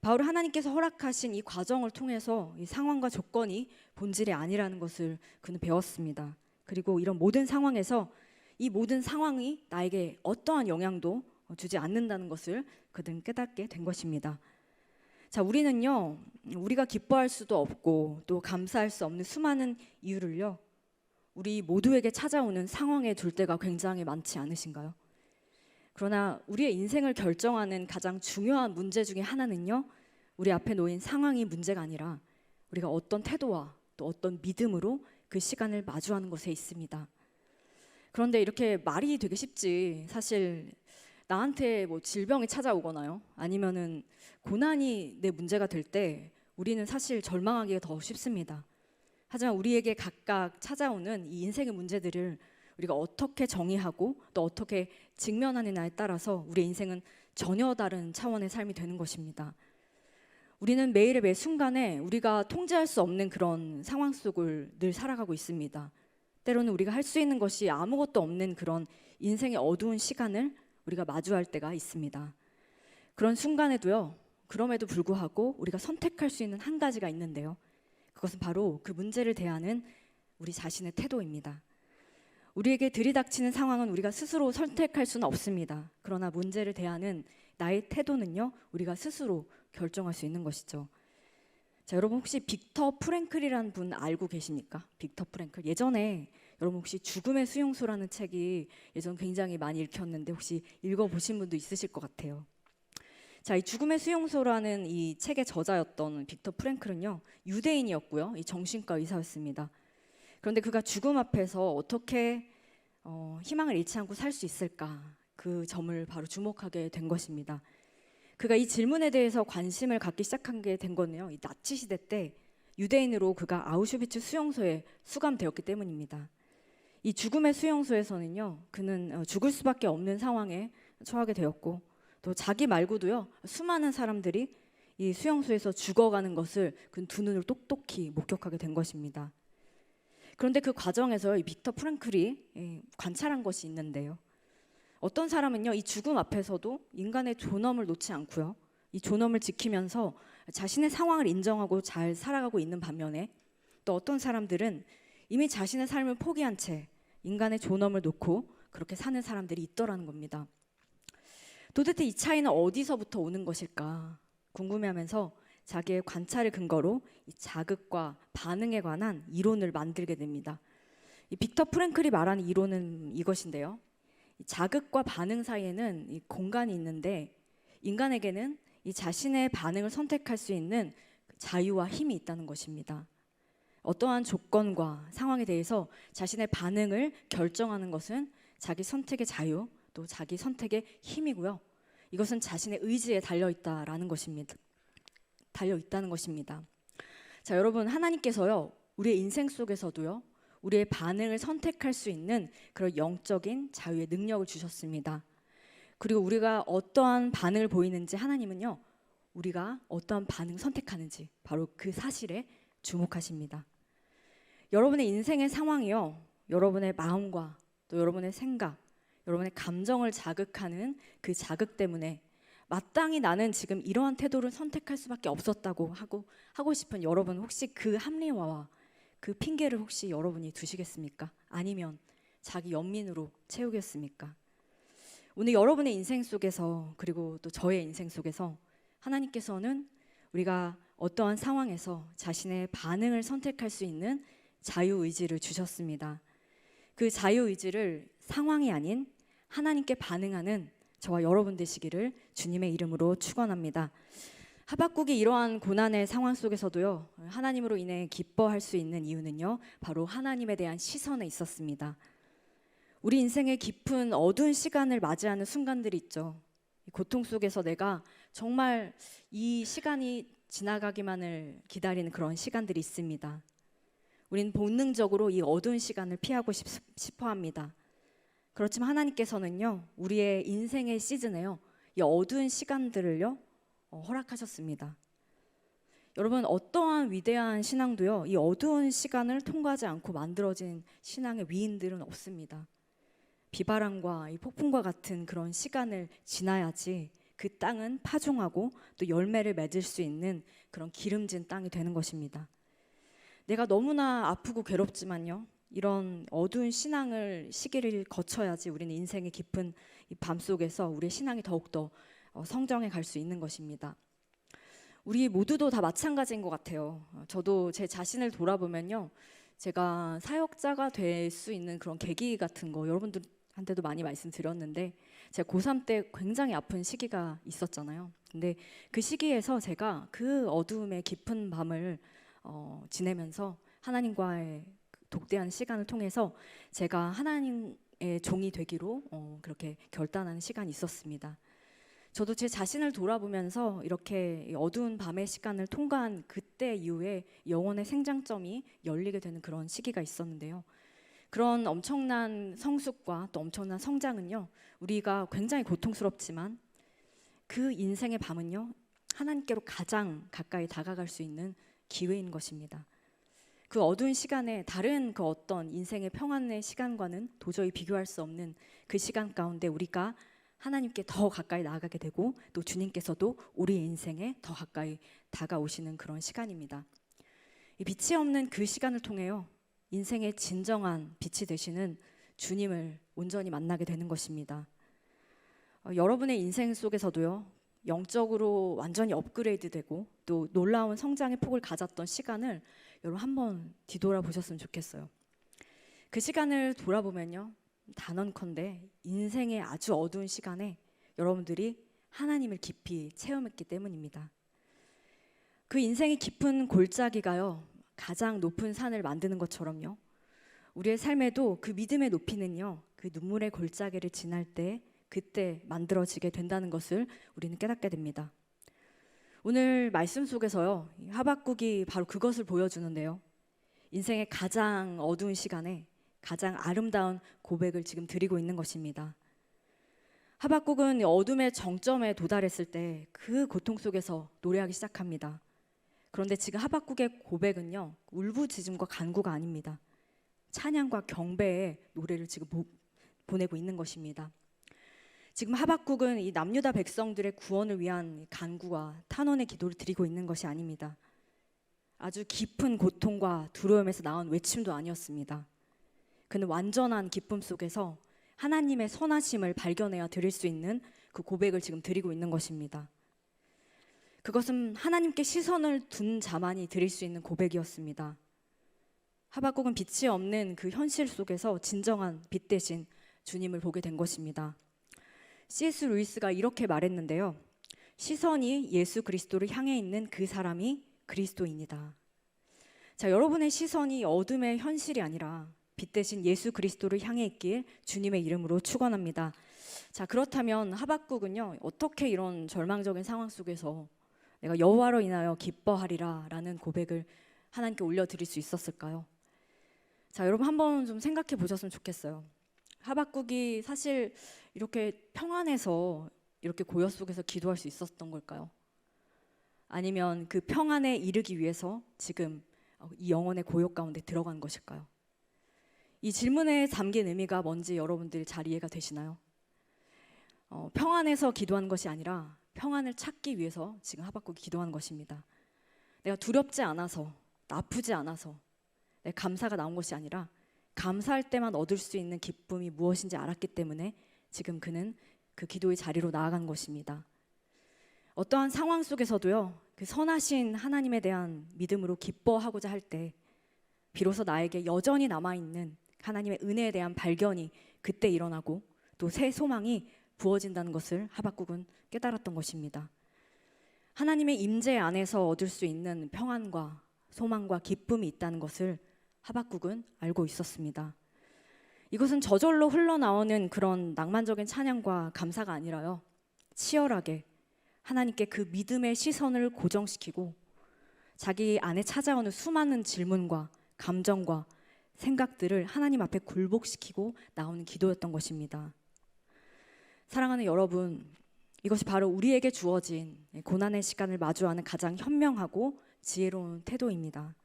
Speaker 3: 바울은 하나님께서 허락하신 이 과정을 통해서 이 상황과 조건이 본질이 아니라는 것을 그는 배웠습니다. 그리고 이런 모든 상황에서 이 모든 상황이 나에게 어떠한 영향도 주지 않는다는 것을 그는 깨닫게 된 것입니다. 자, 우리는요, 우리가 기뻐할 수도 없고 또 감사할 수 없는 수많은 이유를요, 우리 모두에게 찾아오는 상황에 둘 때가 굉장히 많지 않으신가요? 그러나 우리의 인생을 결정하는 가장 중요한 문제 중에 하나는요, 우리 앞에 놓인 상황이 문제가 아니라 우리가 어떤 태도와 또 어떤 믿음으로 그 시간을 마주하는 것에 있습니다. 그런데 이렇게 말이 되게 쉽지, 사실 나한테 뭐 질병이 찾아오거나요, 아니면은 고난이 내 문제가 될 때 우리는 사실 절망하기가 더 쉽습니다. 하지만 우리에게 각각 찾아오는 이 인생의 문제들을 우리가 어떻게 정의하고 또 어떻게 직면하느냐에 따라서 우리의 인생은 전혀 다른 차원의 삶이 되는 것입니다. 우리는 매일의 매 순간에 우리가 통제할 수 없는 그런 상황 속을 늘 살아가고 있습니다. 때로는 우리가 할 수 있는 것이 아무것도 없는 그런 인생의 어두운 시간을 우리가 마주할 때가 있습니다. 그런 순간에도요, 그럼에도 불구하고 우리가 선택할 수 있는 한 가지가 있는데요, 그것은 바로 그 문제를 대하는 우리 자신의 태도입니다. 우리에게 들이닥치는 상황은 우리가 스스로 선택할 수는 없습니다. 그러나 문제를 대하는 나의 태도는요, 우리가 스스로 결정할 수 있는 것이죠. 자, 여러분 혹시 빅터 프랭클이라는 분 알고 계십니까? 빅터 프랭클. 예전에 여러분 혹시 죽음의 수용소라는 책이 예전 굉장히 많이 읽혔는데 혹시 읽어보신 분도 있으실 것 같아요. 자, 이 죽음의 수용소라는 이 책의 저자였던 빅터 프랭클은요, 유대인이었고요, 이 정신과 의사였습니다. 그런데 그가 죽음 앞에서 어떻게 희망을 잃지 않고 살 수 있을까, 그 점을 바로 주목하게 된 것입니다. 그가 이 질문에 대해서 관심을 갖기 시작한 게 된 거는요, 이 나치 시대 때 유대인으로 그가 아우슈비츠 수용소에 수감되었기 때문입니다. 이 죽음의 수용소에서는요, 그는 죽을 수밖에 없는 상황에 처하게 되었고, 또 자기 말고도요, 수많은 사람들이 이 수용소에서 죽어가는 것을 그 두 눈을 똑똑히 목격하게 된 것입니다. 그런데 그 과정에서 이 빅터 프랭클이 관찰한 것이 있는데요. 어떤 사람은요, 이 죽음 앞에서도 인간의 존엄을 놓지 않고요, 이 존엄을 지키면서 자신의 상황을 인정하고 잘 살아가고 있는 반면에, 또 어떤 사람들은 이미 자신의 삶을 포기한 채 인간의 존엄을 놓고 그렇게 사는 사람들이 있더라는 겁니다. 도대체 이 차이는 어디서부터 오는 것일까 궁금해하면서 자기의 관찰을 근거로 이 자극과 반응에 관한 이론을 만들게 됩니다. 이 빅터 프랭클이 말하는 이론은 이것인데요. 이 자극과 반응 사이에는 이 공간이 있는데 인간에게는 이 자신의 반응을 선택할 수 있는 자유와 힘이 있다는 것입니다. 어떠한 조건과 상황에 대해서 자신의 반응을 결정하는 것은 자기 선택의 자유, 또 자기 선택의 힘이고요. 이것은 자신의 의지에 달려 있다라는 것입니다. 달려 있다는 것입니다. 자, 여러분, 하나님께서요, 우리의 인생 속에서도요, 우리의 반응을 선택할 수 있는 그런 영적인 자유의 능력을 주셨습니다. 그리고 우리가 어떠한 반응을 보이는지 하나님은요, 우리가 어떠한 반응을 선택하는지 바로 그 사실에 주목하십니다. 여러분의 인생의 상황이요, 여러분의 마음과 또 여러분의 생각, 여러분의 감정을 자극하는 그 자극 때문에 마땅히 나는 지금 이러한 태도를 선택할 수밖에 없었다고 하고 싶은 여러분, 혹시 그 합리화와 그 핑계를 혹시 여러분이 두시겠습니까? 아니면 자기 연민으로 채우겠습니까? 오늘 여러분의 인생 속에서, 그리고 또 저의 인생 속에서 하나님께서는 우리가 어떠한 상황에서 자신의 반응을 선택할 수 있는 자유의지를 주셨습니다. 그 자유의지를 상황이 아닌 하나님께 반응하는 저와 여러분 되시기를 주님의 이름으로 축원합니다. 하박국이 이러한 고난의 상황 속에서도요, 하나님으로 인해 기뻐할 수 있는 이유는요, 바로 하나님에 대한 시선에 있었습니다. 우리 인생의 깊은 어두운 시간을 맞이하는 순간들이 있죠. 고통 속에서 내가 정말 이 시간이 지나가기만을 기다리는 그런 시간들이 있습니다. 우린 본능적으로 이 어두운 시간을 피하고 싶어 합니다. 그렇지만 하나님께서는요, 우리의 인생의 시즌에요, 이 어두운 시간들을요, 허락하셨습니다. 여러분, 어떠한 위대한 신앙도요, 이 어두운 시간을 통과하지 않고 만들어진 신앙의 위인들은 없습니다. 비바람과 이 폭풍과 같은 그런 시간을 지나야지 그 땅은 파종하고 또 열매를 맺을 수 있는 그런 기름진 땅이 되는 것입니다. 내가 너무나 아프고 괴롭지만요, 이런 어두운 신앙을 시기를 거쳐야지 우리는 인생의 깊은 이 밤 속에서 우리의 신앙이 더욱더 성장해 갈 수 있는 것입니다. 우리 모두도 다 마찬가지인 것 같아요. 저도 제 자신을 돌아보면요, 제가 사역자가 될 수 있는 그런 계기 같은 거 여러분들한테도 많이 말씀드렸는데, 제가 고3 때 굉장히 아픈 시기가 있었잖아요. 근데 그 시기에서 제가 그 어두움의 깊은 밤을 지내면서 하나님과의 독대하는 시간을 통해서 제가 하나님의 종이 되기로 그렇게 결단하는 시간이 있었습니다. 저도 제 자신을 돌아보면서 이렇게 어두운 밤의 시간을 통과한 그때 이후에 영혼의 생장점이 열리게 되는 그런 시기가 있었는데요. 그런 엄청난 성숙과 또 엄청난 성장은요, 우리가 굉장히 고통스럽지만 그 인생의 밤은요, 하나님께로 가장 가까이 다가갈 수 있는 기회인 것입니다. 그 어두운 시간에 다른 그 어떤 인생의 평안의 시간과는 도저히 비교할 수 없는 그 시간 가운데 우리가 하나님께 더 가까이 나아가게 되고, 또 주님께서도 우리의 인생에 더 가까이 다가오시는 그런 시간입니다. 이 빛이 없는 그 시간을 통해요, 인생의 진정한 빛이 되시는 주님을 온전히 만나게 되는 것입니다. 여러분의 인생 속에서도요, 영적으로 완전히 업그레이드 되고 또 놀라운 성장의 폭을 가졌던 시간을 여러분 한번 뒤돌아보셨으면 좋겠어요. 그 시간을 돌아보면요, 단언컨대 인생의 아주 어두운 시간에 여러분들이 하나님을 깊이 체험했기 때문입니다. 그 인생의 깊은 골짜기가요, 가장 높은 산을 만드는 것처럼요, 우리의 삶에도 그 믿음의 높이는요, 그 눈물의 골짜기를 지날 때 그때 만들어지게 된다는 것을 우리는 깨닫게 됩니다. 오늘 말씀 속에서요, 하박국이 바로 그것을 보여주는데요, 인생의 가장 어두운 시간에 가장 아름다운 고백을 지금 드리고 있는 것입니다. 하박국은 어둠의 정점에 도달했을 때 그 고통 속에서 노래하기 시작합니다. 그런데 지금 하박국의 고백은요, 울부짖음과 간구가 아닙니다. 찬양과 경배의 노래를 지금 보내고 있는 것입니다. 지금 하박국은 이 남유다 백성들의 구원을 위한 간구와 탄원의 기도를 드리고 있는 것이 아닙니다. 아주 깊은 고통과 두려움에서 나온 외침도 아니었습니다. 그는 완전한 기쁨 속에서 하나님의 선하심을 발견해야 드릴 수 있는 그 고백을 지금 드리고 있는 것입니다. 그것은 하나님께 시선을 둔 자만이 드릴 수 있는 고백이었습니다. 하박국은 빛이 없는 그 현실 속에서 진정한 빛 대신 주님을 보게 된 것입니다. C.S. 루이스가 이렇게 말했는데요, 시선이 예수 그리스도를 향해 있는 그 사람이 그리스도인이다. 자, 여러분의 시선이 어둠의 현실이 아니라 빛 대신 예수 그리스도를 향해 있길 주님의 이름으로 축원합니다. 자, 그렇다면 하박국은요, 어떻게 이런 절망적인 상황 속에서 내가 여호와로 인하여 기뻐하리라 라는 고백을 하나님께 올려드릴 수 있었을까요? 자, 여러분 한번 좀 생각해 보셨으면 좋겠어요. 하박국이 사실 이렇게 평안해서 이렇게 고요 속에서 기도할 수 있었던 걸까요? 아니면 그 평안에 이르기 위해서 지금 이 영혼의 고요 가운데 들어간 것일까요? 이 질문에 담긴 의미가 뭔지 여러분들 잘 이해가 되시나요? 평안해서 기도하는 것이 아니라 평안을 찾기 위해서 지금 하박국이 기도하는 것입니다. 내가 두렵지 않아서, 아프지 않아서 내 감사가 나온 것이 아니라 감사할 때만 얻을 수 있는 기쁨이 무엇인지 알았기 때문에 지금 그는 그 기도의 자리로 나아간 것입니다. 어떠한 상황 속에서도요, 그 선하신 하나님에 대한 믿음으로 기뻐하고자 할 때 비로소 나에게 여전히 남아있는 하나님의 은혜에 대한 발견이 그때 일어나고 또 새 소망이 부어진다는 것을 하박국은 깨달았던 것입니다. 하나님의 임재 안에서 얻을 수 있는 평안과 소망과 기쁨이 있다는 것을 하박국은 알고 있었습니다. 이것은 저절로 흘러나오는 그런 낭만적인 찬양과 감사가 아니라요, 치열하게 하나님께 그 믿음의 시선을 고정시키고 자기 안에 찾아오는 수많은 질문과 감정과 생각들을 하나님 앞에 굴복시키고 나오는 기도였던 것입니다. 사랑하는 여러분, 이것이 바로 우리에게 주어진 고난의 시간을 마주하는 가장 현명하고 지혜로운 태도입니다.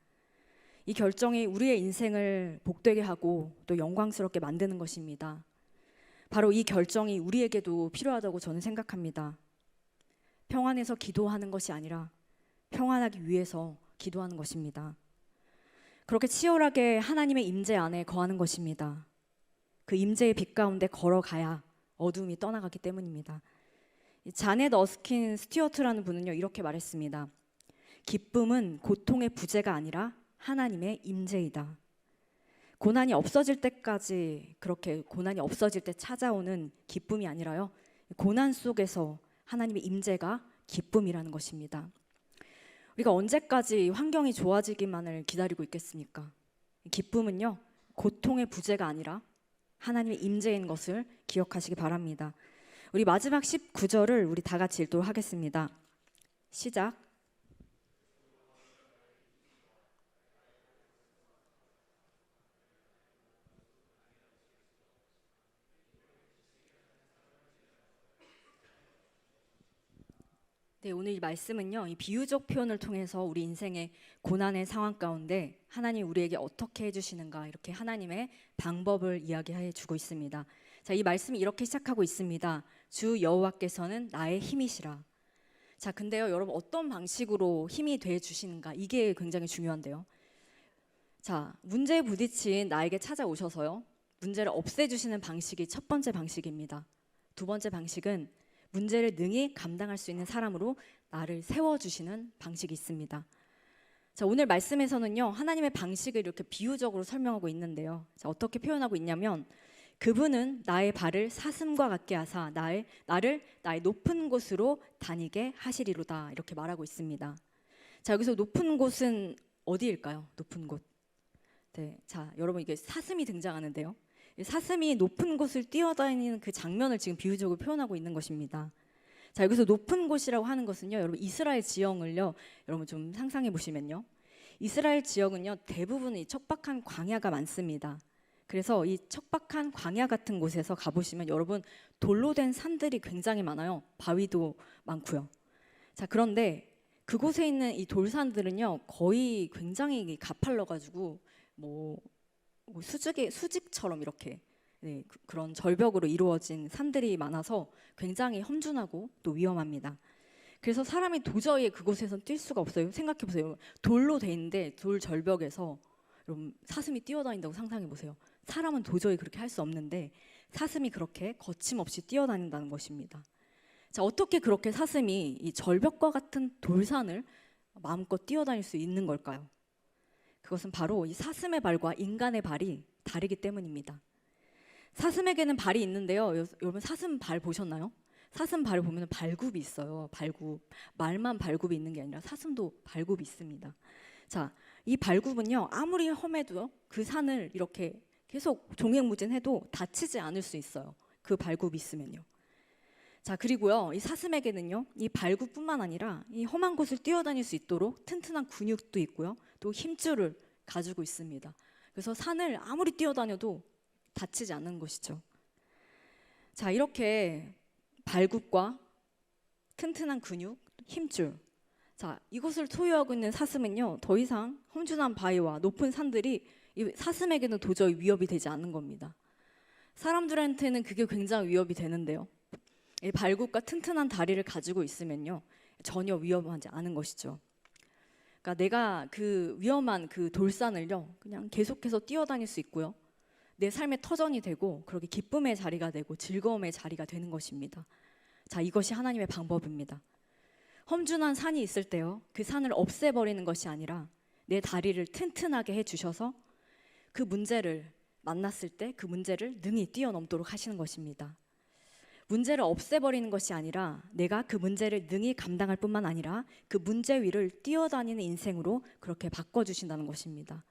Speaker 3: 이 결정이 우리의 인생을 복되게 하고 또 영광스럽게 만드는 것입니다. 바로 이 결정이 우리에게도 필요하다고 저는 생각합니다. 평안해서 기도하는 것이 아니라 평안하기 위해서 기도하는 것입니다. 그렇게 치열하게 하나님의 임재 안에 거하는 것입니다. 그 임재의 빛 가운데 걸어가야 어둠이 떠나가기 때문입니다. 자넷 어스킨 스튜어트라는 분은요, 이렇게 말했습니다. 기쁨은 고통의 부재가 아니라 하나님의 임재이다. 고난이 없어질 때까지, 그렇게 고난이 없어질 때 찾아오는 기쁨이 아니라요, 고난 속에서 하나님의 임재가 기쁨이라는 것입니다. 우리가 언제까지 환경이 좋아지기만을 기다리고 있겠습니까? 기쁨은요, 고통의 부재가 아니라 하나님의 임재인 것을 기억하시기 바랍니다. 우리 마지막 19절을 우리 다 같이 읽도록 하겠습니다. 시작. 네, 오늘 이 말씀은요, 이 비유적 표현을 통해서 우리 인생의 고난의 상황 가운데 하나님 우리에게 어떻게 해주시는가, 이렇게 하나님의 방법을 이야기해 주고 있습니다. 자, 이 말씀이 이렇게 시작하고 있습니다. 주 여호와께서는 나의 힘이시라. 자, 근데요, 여러분 어떤 방식으로 힘이 돼 주시는가, 이게 굉장히 중요한데요. 자, 문제에 부딪힌 나에게 찾아오셔서요, 문제를 없애주시는 방식이 첫 번째 방식입니다. 두 번째 방식은 문제를 능히 감당할 수 있는 사람으로 나를 세워주시는 방식이 있습니다. 자, 오늘 말씀에서는요, 하나님의 방식을 이렇게 비유적으로 설명하고 있는데요. 자, 어떻게 표현하고 있냐면, 그분은 나의 발을 사슴과 같게 하사 나를 나의 높은 곳으로 다니게 하시리로다, 이렇게 말하고 있습니다. 자, 여기서 높은 곳은 어디일까요? 높은 곳. 네, 자, 여러분, 이게 사슴이 등장하는데요. 사슴이 높은 곳을 뛰어다니는 그 장면을 지금 비유적으로 표현하고 있는 것입니다. 자, 여기서 높은 곳이라고 하는 것은요, 여러분, 이스라엘 지형을요, 여러분 좀 상상해 보시면요, 이스라엘 지역은요, 대부분 이 척박한 광야가 많습니다. 그래서 이 척박한 광야 같은 곳에서 가보시면 여러분, 돌로 된 산들이 굉장히 많아요. 바위도 많고요. 자, 그런데 그곳에 있는 이 돌산들은요, 거의 굉장히 가팔러 가지고 뭐 수직처럼 이렇게, 네, 그런 절벽으로 이루어진 산들이 많아서 굉장히 험준하고 또 위험합니다. 그래서 사람이 도저히 그곳에선 뛸 수가 없어요. 생각해 보세요. 돌로 돼 있는데 돌 절벽에서 여러분, 사슴이 뛰어다닌다고 상상해 보세요. 사람은 도저히 그렇게 할 수 없는데 사슴이 그렇게 거침없이 뛰어다닌다는 것입니다. 자, 어떻게 그렇게 사슴이 이 절벽과 같은 돌산을 마음껏 뛰어다닐 수 있는 걸까요? 그것은 바로 이 사슴의 발과 인간의 발이 다르기 때문입니다. 사슴에게는 발이 있는데요. 여러분, 사슴 발 보셨나요? 사슴 발을 보면 발굽이 있어요. 발굽. 말만 발굽이 있는 게 아니라 사슴도 발굽이 있습니다. 자, 이 발굽은요, 아무리 험해도 그 산을 이렇게 계속 종횡무진해도 다치지 않을 수 있어요. 그 발굽이 있으면요. 자, 그리고요, 이 사슴에게는요, 이 발굽뿐만 아니라 이 험한 곳을 뛰어다닐 수 있도록 튼튼한 근육도 있고요, 또 힘줄을 가지고 있습니다. 그래서 산을 아무리 뛰어다녀도 다치지 않는 것이죠. 자, 이렇게 발굽과 튼튼한 근육, 힘줄. 자, 이것을 소유하고 있는 사슴은요, 더 이상 험준한 바위와 높은 산들이 이 사슴에게는 도저히 위협이 되지 않는 겁니다. 사람들한테는 그게 굉장히 위협이 되는데요, 이 발굽과 튼튼한 다리를 가지고 있으면요, 전혀 위험하지 않은 것이죠. 그러니까 내가 그 위험한 그 돌산을요, 그냥 계속해서 뛰어다닐 수 있고요, 내 삶의 터전이 되고 그렇게 기쁨의 자리가 되고 즐거움의 자리가 되는 것입니다. 자, 이것이 하나님의 방법입니다. 험준한 산이 있을 때요, 그 산을 없애버리는 것이 아니라 내 다리를 튼튼하게 해주셔서 그 문제를 만났을 때 그 문제를 능히 뛰어넘도록 하시는 것입니다. 문제를 없애버리는 것이 아니라 내가 그 문제를 능히 감당할 뿐만 아니라 그 문제 위를 뛰어다니는 인생으로 그렇게 바꿔주신다는 것입니다.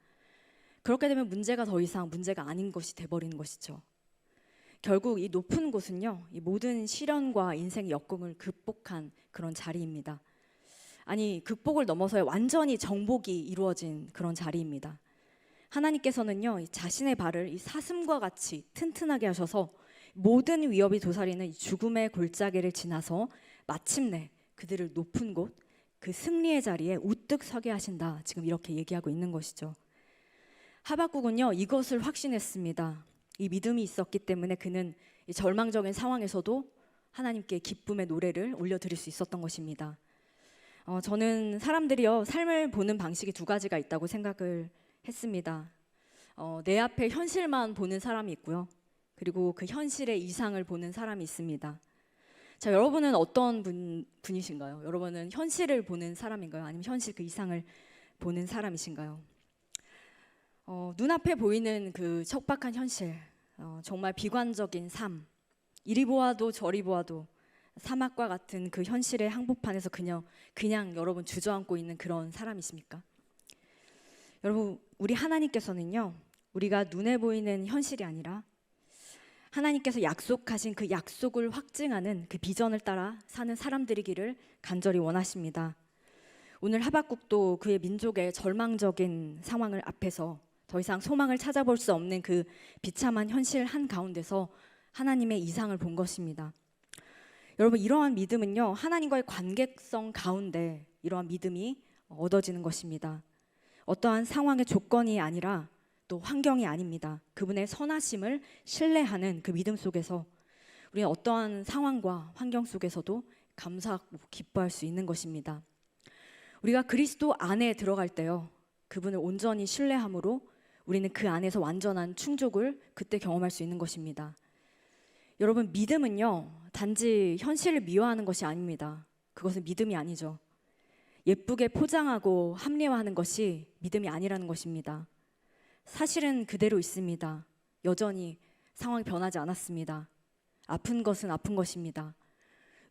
Speaker 3: 그렇게 되면 문제가 더 이상 문제가 아닌 것이 돼버리는 것이죠. 결국 이 높은 곳은요, 이 모든 시련과 인생의 역경을 극복한 그런 자리입니다. 아니, 극복을 넘어서 완전히 정복이 이루어진 그런 자리입니다. 하나님께서는요, 이 자신의 발을 이 사슴과 같이 튼튼하게 하셔서 모든 위협이 도사리는 이 죽음의 골짜기를 지나서 마침내 그들을 높은 곳, 그 승리의 자리에 우뚝 서게 하신다, 지금 이렇게 얘기하고 있는 것이죠. 하박국은요, 이것을 확신했습니다. 이 믿음이 있었기 때문에 그는 이 절망적인 상황에서도 하나님께 기쁨의 노래를 올려드릴 수 있었던 것입니다. 저는 사람들이요, 삶을 보는 방식이 두 가지가 있다고 생각을 했습니다. 내 앞에 현실만 보는 사람이 있고요, 그리고 그 현실의 이상을 보는 사람이 있습니다. 자, 여러분은 어떤 분이신가요? 여러분은 현실을 보는 사람인가요? 아니면 현실 그 이상을 보는 사람이신가요? 눈앞에 보이는 그 척박한 현실, 정말 비관적인 삶, 이리 보아도 저리 보아도 사막과 같은 그 현실의 한복판에서 그냥 여러분 주저앉고 있는 그런 사람이십니까? 여러분, 우리 하나님께서는요, 우리가 눈에 보이는 현실이 아니라 하나님께서 약속하신 그 약속을 확증하는 그 비전을 따라 사는 사람들이기를 간절히 원하십니다. 오늘 하박국도 그의 민족의 절망적인 상황을 앞에서 더 이상 소망을 찾아볼 수 없는 그 비참한 현실 한가운데서 하나님의 이상을 본 것입니다. 여러분, 이러한 믿음은요, 하나님과의 관계성 가운데 이러한 믿음이 얻어지는 것입니다. 어떠한 상황의 조건이 아니라 또 환경이 아닙니다. 그분의 선하심을 신뢰하는 그 믿음 속에서 우리는 어떠한 상황과 환경 속에서도 감사하고 기뻐할 수 있는 것입니다. 우리가 그리스도 안에 들어갈 때요, 그분을 온전히 신뢰함으로 우리는 그 안에서 완전한 충족을 그때 경험할 수 있는 것입니다. 여러분, 믿음은요, 단지 현실을 미화하는 것이 아닙니다. 그것은 믿음이 아니죠. 예쁘게 포장하고 합리화하는 것이 믿음이 아니라는 것입니다. 사실은 그대로 있습니다. 여전히 상황이 변하지 않았습니다. 아픈 것은 아픈 것입니다.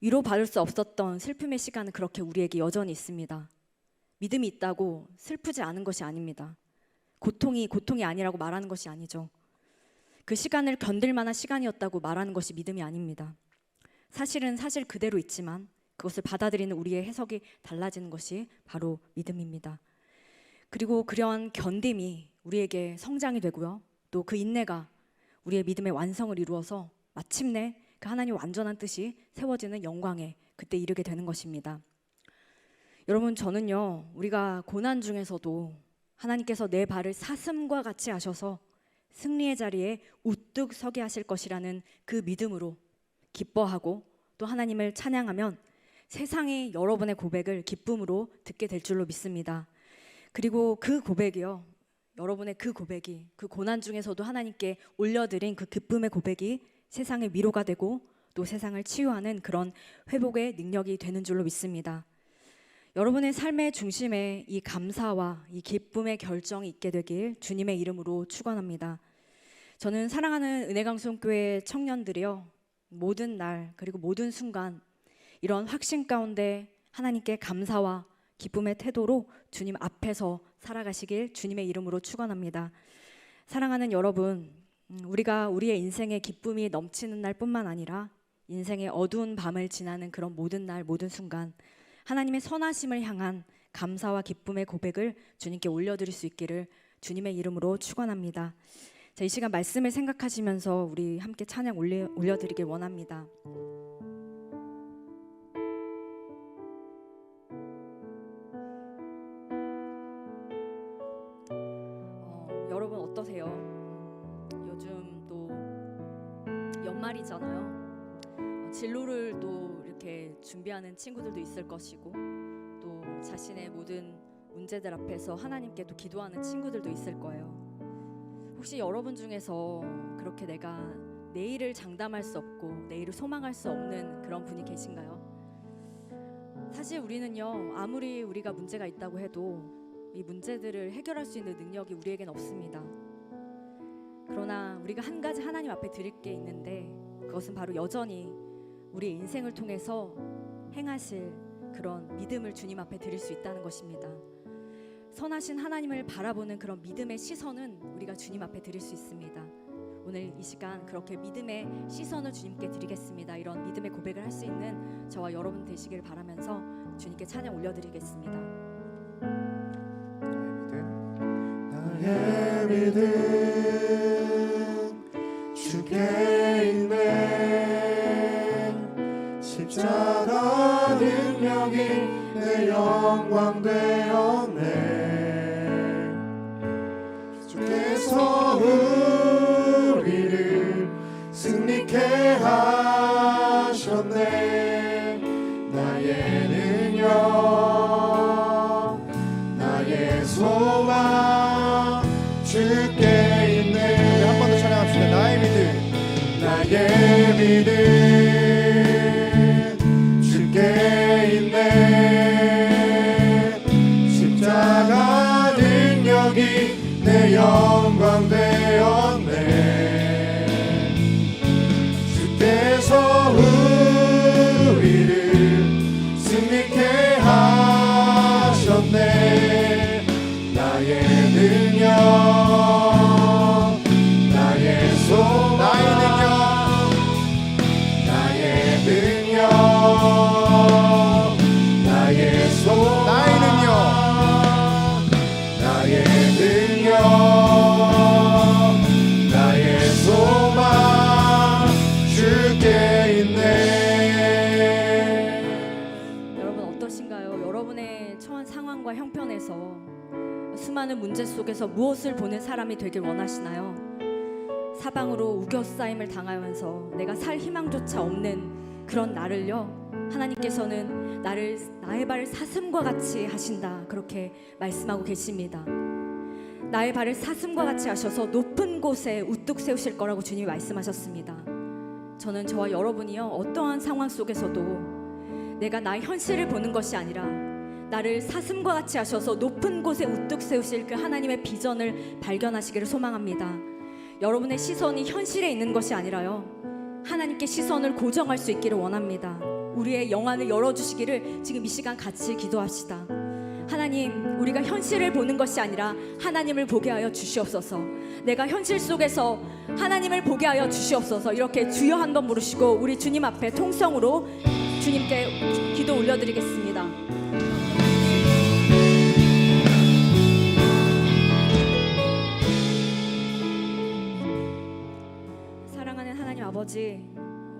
Speaker 3: 위로받을 수 없었던 슬픔의 시간은 그렇게 우리에게 여전히 있습니다. 믿음이 있다고 슬프지 않은 것이 아닙니다. 고통이 아니라고 말하는 것이 아니죠. 그 시간을 견딜 만한 시간이었다고 말하는 것이 믿음이 아닙니다. 사실은 사실 그대로 있지만 그것을 받아들이는 우리의 해석이 달라지는 것이 바로 믿음입니다. 그리고 그러한 견딤이 우리에게 성장이 되고요. 또 그 인내가 우리의 믿음의 완성을 이루어서 마침내 그 하나님의 완전한 뜻이 세워지는 영광에 그때 이르게 되는 것입니다. 여러분, 저는요, 우리가 고난 중에서도 하나님께서 내 발을 사슴과 같이 하셔서 승리의 자리에 우뚝 서게 하실 것이라는 그 믿음으로 기뻐하고 또 하나님을 찬양하면 세상이 여러분의 고백을 기쁨으로 듣게 될 줄로 믿습니다. 그리고 그 고백이요, 여러분의 그 고백이 그 고난 중에서도 하나님께 올려드린 그 기쁨의 고백이 세상의 위로가 되고 또 세상을 치유하는 그런 회복의 능력이 되는 줄로 믿습니다. 여러분의 삶의 중심에 이 감사와 이 기쁨의 결정이 있게 되길 주님의 이름으로 축원합니다. 저는 사랑하는 은혜강성교회 청년들이요, 모든 날 그리고 모든 순간 이런 확신 가운데 하나님께 감사와 기쁨의 태도로 주님 앞에서 살아가시길 주님의 이름으로 축원합니다. 사랑하는 여러분, 우리가 우리의 인생에 기쁨이 넘치는 날뿐만 아니라 인생의 어두운 밤을 지나는 그런 모든 날 모든 순간 하나님의 선하심을 향한 감사와 기쁨의 고백을 주님께 올려드릴 수 있기를 주님의 이름으로 축원합니다. 자, 이 시간 말씀을 생각하시면서 우리 함께 찬양 올려드리길 원합니다. 여러분 어떠세요? 요즘 또 연말이잖아요. 진로를 또 이렇게 준비하는 친구들도 있을 것이고 또 자신의 모든 문제들 앞에서 하나님께 또 기도하는 친구들도 있을 거예요. 혹시 여러분 중에서 그렇게 내가 내일을 장담할 수 없고 내일을 소망할 수 없는 그런 분이 계신가요? 사실 우리는요, 아무리 우리가 문제가 있다고 해도 이 문제들을 해결할 수 있는 능력이 우리에겐 없습니다. 그러나 우리가 한 가지 하나님 앞에 드릴 게 있는데 그것은 바로 여전히 우리의 인생을 통해서 행하실 그런 믿음을 주님 앞에 드릴 수 있다는 것입니다. 선하신 하나님을 바라보는 그런 믿음의 시선은 우리가 주님 앞에 드릴 수 있습니다. 오늘 이 시간 그렇게 믿음의 시선을 주님께 드리겠습니다. 이런 믿음의 고백을 할 수 있는 저와 여러분 되시길 바라면서 주님께 찬양 올려드리겠습니다.
Speaker 4: 나의 믿음 주께 있네. 십자가 능력이 내 영광 되었네. 주께서 우리를 승리케 하셨네. 나의 능력 나의 소망 주께 있네.
Speaker 1: 한 번 더 찬양합시다. 나의 믿음
Speaker 4: 주께 있네. 십자가 능력이 내 영광 되었네. 주께서 우리를 승리케 하셨네. 나의 능력 나의 소망 나의 능력 나의 소망 나의 능력 나의 소망 주께 있네.
Speaker 3: 여러분 어떠신가요? 여러분의 처한 상황과 형편에서 수많은 문제 속에서 무엇을 보는 사람이 되길 원하시나요? 사방으로 우겨싸임을 당하면서 내가 살 희망조차 없는 그런 나를요, 하나님께서는 나의 발을 사슴과 같이 하신다, 그렇게 말씀하고 계십니다. 나의 발을 사슴과 같이 하셔서 높은 곳에 우뚝 세우실 거라고 주님이 말씀하셨습니다. 저는 저와 여러분이요 어떠한 상황 속에서도 내가 나의 현실을 보는 것이 아니라 나를 사슴과 같이 하셔서 높은 곳에 우뚝 세우실 그 하나님의 비전을 발견하시기를 소망합니다. 여러분의 시선이 현실에 있는 것이 아니라요 하나님께 시선을 고정할 수 있기를 원합니다. 우리의 영안을 열어주시기를 지금 이 시간 같이 기도합시다. 하나님, 우리가 현실을 보는 것이 아니라 하나님을 보게 하여 주시옵소서. 내가 현실 속에서 하나님을 보게 하여 주시옵소서. 이렇게 주여 한번 부르시고 우리 주님 앞에 통성으로 주님께 기도 올려드리겠습니다. 사랑하는 하나님 아버지,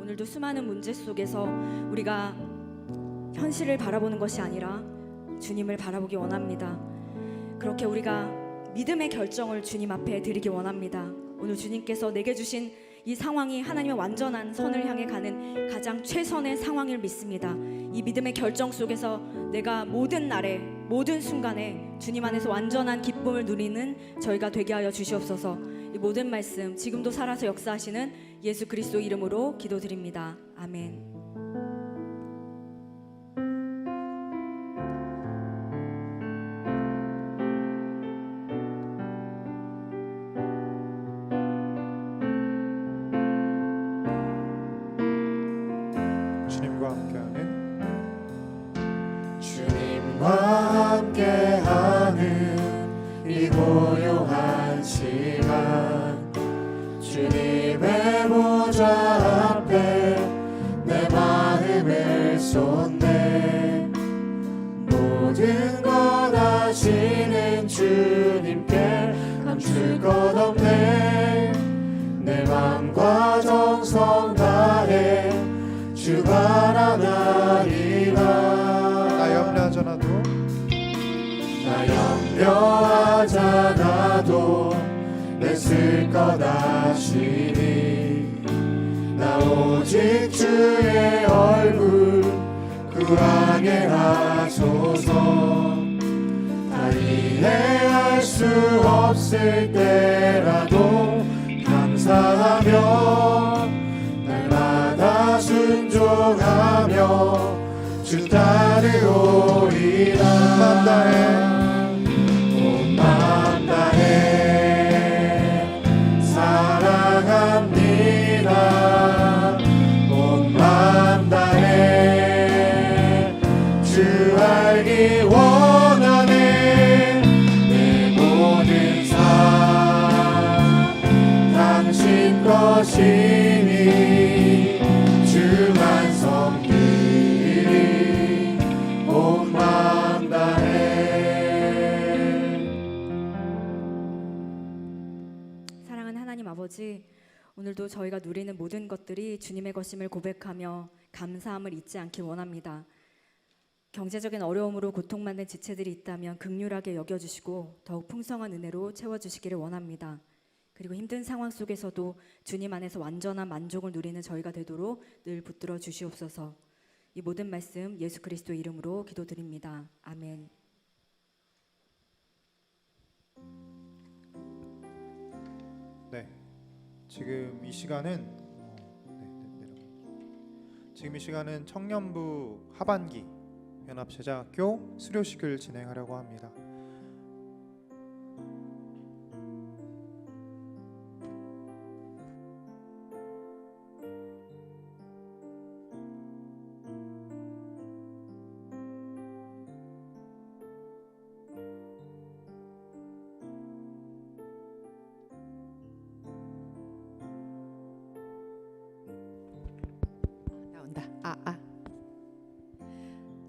Speaker 3: 오늘도 수많은 문제 속에서 우리가 현실을 바라보는 것이 아니라 주님을 바라보기 원합니다. 그렇게 우리가 믿음의 결정을 주님 앞에 드리기 원합니다. 오늘 주님께서 내게 주신 이 상황이 하나님의 완전한 선을 향해 가는 가장 최선의 상황을 믿습니다. 이 믿음의 결정 속에서 내가 모든 날에 모든 순간에 주님 안에서 완전한 기쁨을 누리는 저희가 되게 하여 주시옵소서. 이 모든 말씀 지금도 살아서 역사하시는 예수 그리스도 이름으로 기도드립니다. 아멘.
Speaker 1: 주님과 함께하는
Speaker 4: 주님과 함께하는 이 고요한 시간 주님의 보좌 앞에 내 마음을 쏟네 모든 것 아시는 주님께 감출 것 없네 내 맘과 정성 다해 주 바라나이다
Speaker 1: 나 염려하잖아도
Speaker 4: 내 쓸 것 아시니 나 오직 주의 얼굴 구하게 하소서 다 이해할 수 없을 때라도 감사하며 날마다 순종하며 주 따르오리라
Speaker 1: 맘 다해
Speaker 4: 온 마음 다해 사랑합니다 온 마음 다해 주 알기 원하네 내 모든 삶 당신 것이니 주만 섬기리 온 마음 다해
Speaker 3: 사랑하는 하나님 아버지, 오늘도 저희가 누리는 모든 것들이 주님의 것임을 고백하며 감사함을 잊지 않길 원합니다. 경제적인 어려움으로 고통받는 지체들이 있다면 긍휼하게 여겨주시고 더욱 풍성한 은혜로 채워주시기를 원합니다. 그리고 힘든 상황 속에서도 주님 안에서 완전한 만족을 누리는 저희가 되도록 늘 붙들어 주시옵소서. 이 모든 말씀 예수 그리스도 이름으로 기도드립니다. 아멘.
Speaker 1: 네, 지금 이 시간은 지금 이 시간은 청년부 하반기 연합제자학교 수료식을 진행하려고 합니다.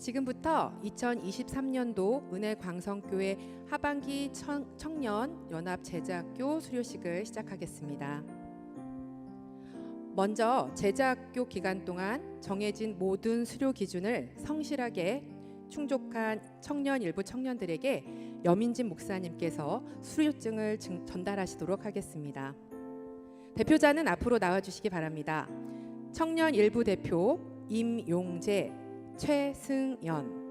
Speaker 5: 지금부터 2023년도 은혜광성교회 하반기 청년 연합 제자학교 수료식을 시작하겠습니다. 먼저 제자학교 기간 동안 정해진 모든 수료 기준을 성실하게 충족한 청년 일부 청년들에게 여민진 목사님께서 수료증을 전달하시도록 하겠습니다. 대표자는 앞으로 나와주시기 바랍니다. 청년 일부 대표 임용재, 최승연.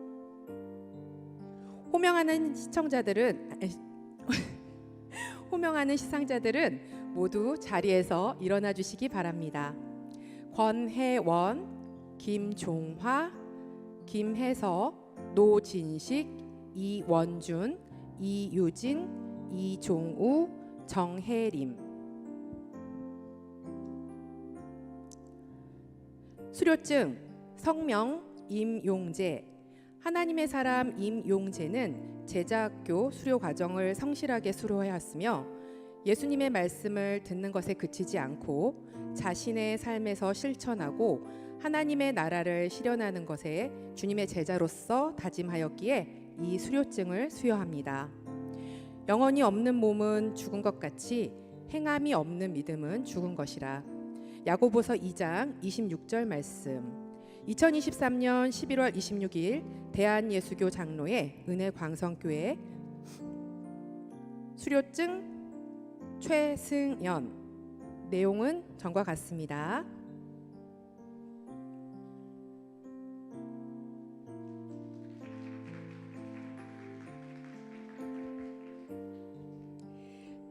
Speaker 5: 호명하는 시상자들은 모두 자리에서 일어나 주시기 바랍니다. 권혜원, 김종화, 김혜서, 노진식, 이원준, 이유진, 이종우, 정혜림. 수료증 성명 임용재. 하나님의 사람 임용재는 제자학교 수료 과정을 성실하게 수료하였으며 예수님의 말씀을 듣는 것에 그치지 않고 자신의 삶에서 실천하고 하나님의 나라를 실현하는 것에 주님의 제자로서 다짐하였기에 이 수료증을 수여합니다. 영혼이 없는 몸은 죽은 것 같이 행함이 없는 믿음은 죽은 것이라. 야고보서 2장 26절 말씀. 2023년 11월 26일 대한예수교 장로회 은혜광성교회. 수료증 최승연. 내용은 전과 같습니다.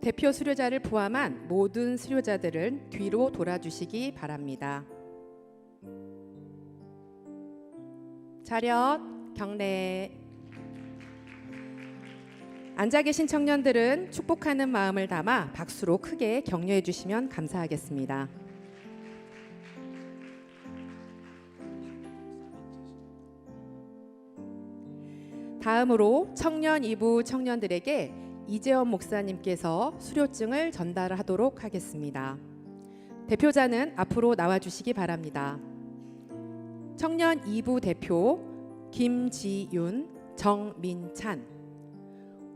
Speaker 5: 대표 수료자를 포함한 모든 수료자들은 뒤로 돌아주시기 바랍니다. 차렷, 경례. 앉아 계신 청년들은 축복하는 마음을 담아 박수로 크게 격려해 주시면 감사하겠습니다. 다음으로 청년 2부 청년들에게 이재원 목사님께서 수료증을 전달하도록 하겠습니다. 대표자는 앞으로 나와주시기 바랍니다. 청년 2부 대표 김지윤, 정민찬.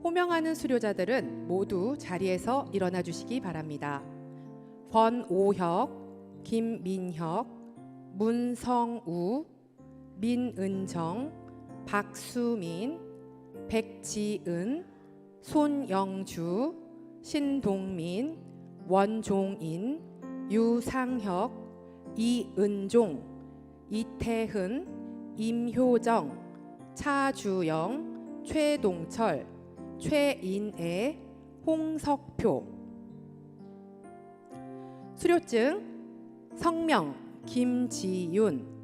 Speaker 5: 호명하는 수료자들은 모두 자리에서 일어나 주시기 바랍니다. 권오혁, 김민혁, 문성우, 민은정, 박수민, 백지은, 손영주, 신동민, 원종인, 유상혁, 이은종, 이태흔, 임효정, 차주영, 최동철, 최인애, 홍석표. 수료증 성명 김지윤.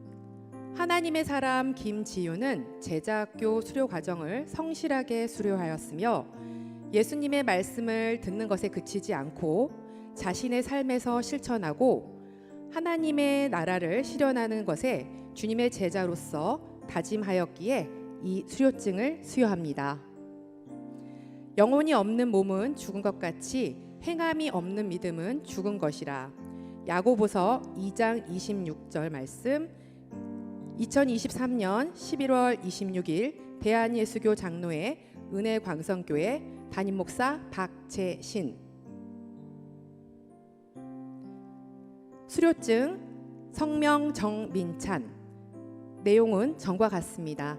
Speaker 5: 하나님의 사람 김지윤은 제자학교 수료 과정을 성실하게 수료하였으며 예수님의 말씀을 듣는 것에 그치지 않고 자신의 삶에서 실천하고 하나님의 나라를 실현하는 것에 주님의 제자로서 다짐하였기에 이 수료증을 수여합니다. 영혼이 없는 몸은 죽은 것 같이 행함이 없는 믿음은 죽은 것이라. 야고보서 2장 26절 말씀. 2023년 11월 26일 대한예수교 장로회 은혜광성교회 담임목사 박재신. 수료증 성명 정민찬. 내용은 전과 같습니다.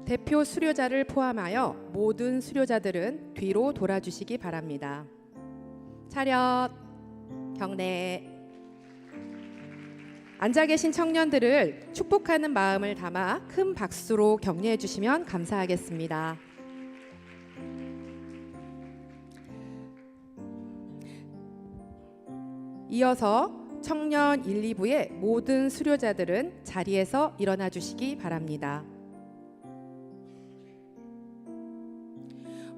Speaker 5: 대표 수료자를 포함하여 모든 수료자들은 뒤로 돌아주시기 바랍니다. 차렷, 경례. 앉아 계신 청년들을 축복하는 마음을 담아 큰 박수로 격려해 주시면 감사하겠습니다. 이어서 청년 1, 2부의 모든 수료자들은 자리에서 일어나 주시기 바랍니다.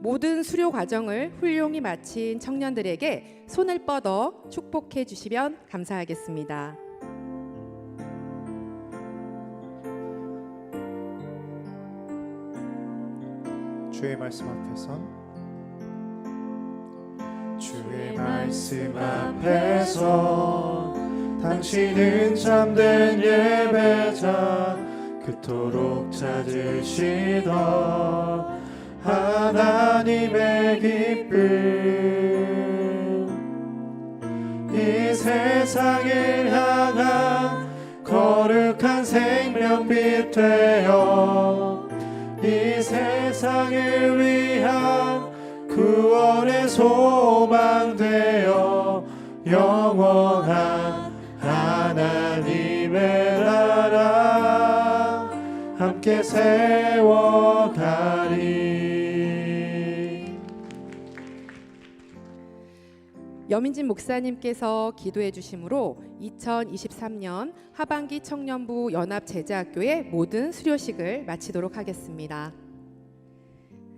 Speaker 5: 모든 수료 과정을 훌륭히 마친 청년들에게 손을 뻗어 축복해 주시면 감사하겠습니다.
Speaker 1: 주의 말씀 앞에선
Speaker 4: 주의 말씀 앞에서 당신은 참된 예배자 그토록 찾으시던 하나님의 기쁨 이 세상을 향한 거룩한 생명빛 되어 이 세상을 위한 구원의 소망 되어 영원한 하나님의 나라 함께 세워가리.
Speaker 5: 여민진 목사님께서 기도해 주심으로 2023년 하반기 청년부 연합제자학교의 모든 수료식을 마치도록 하겠습니다.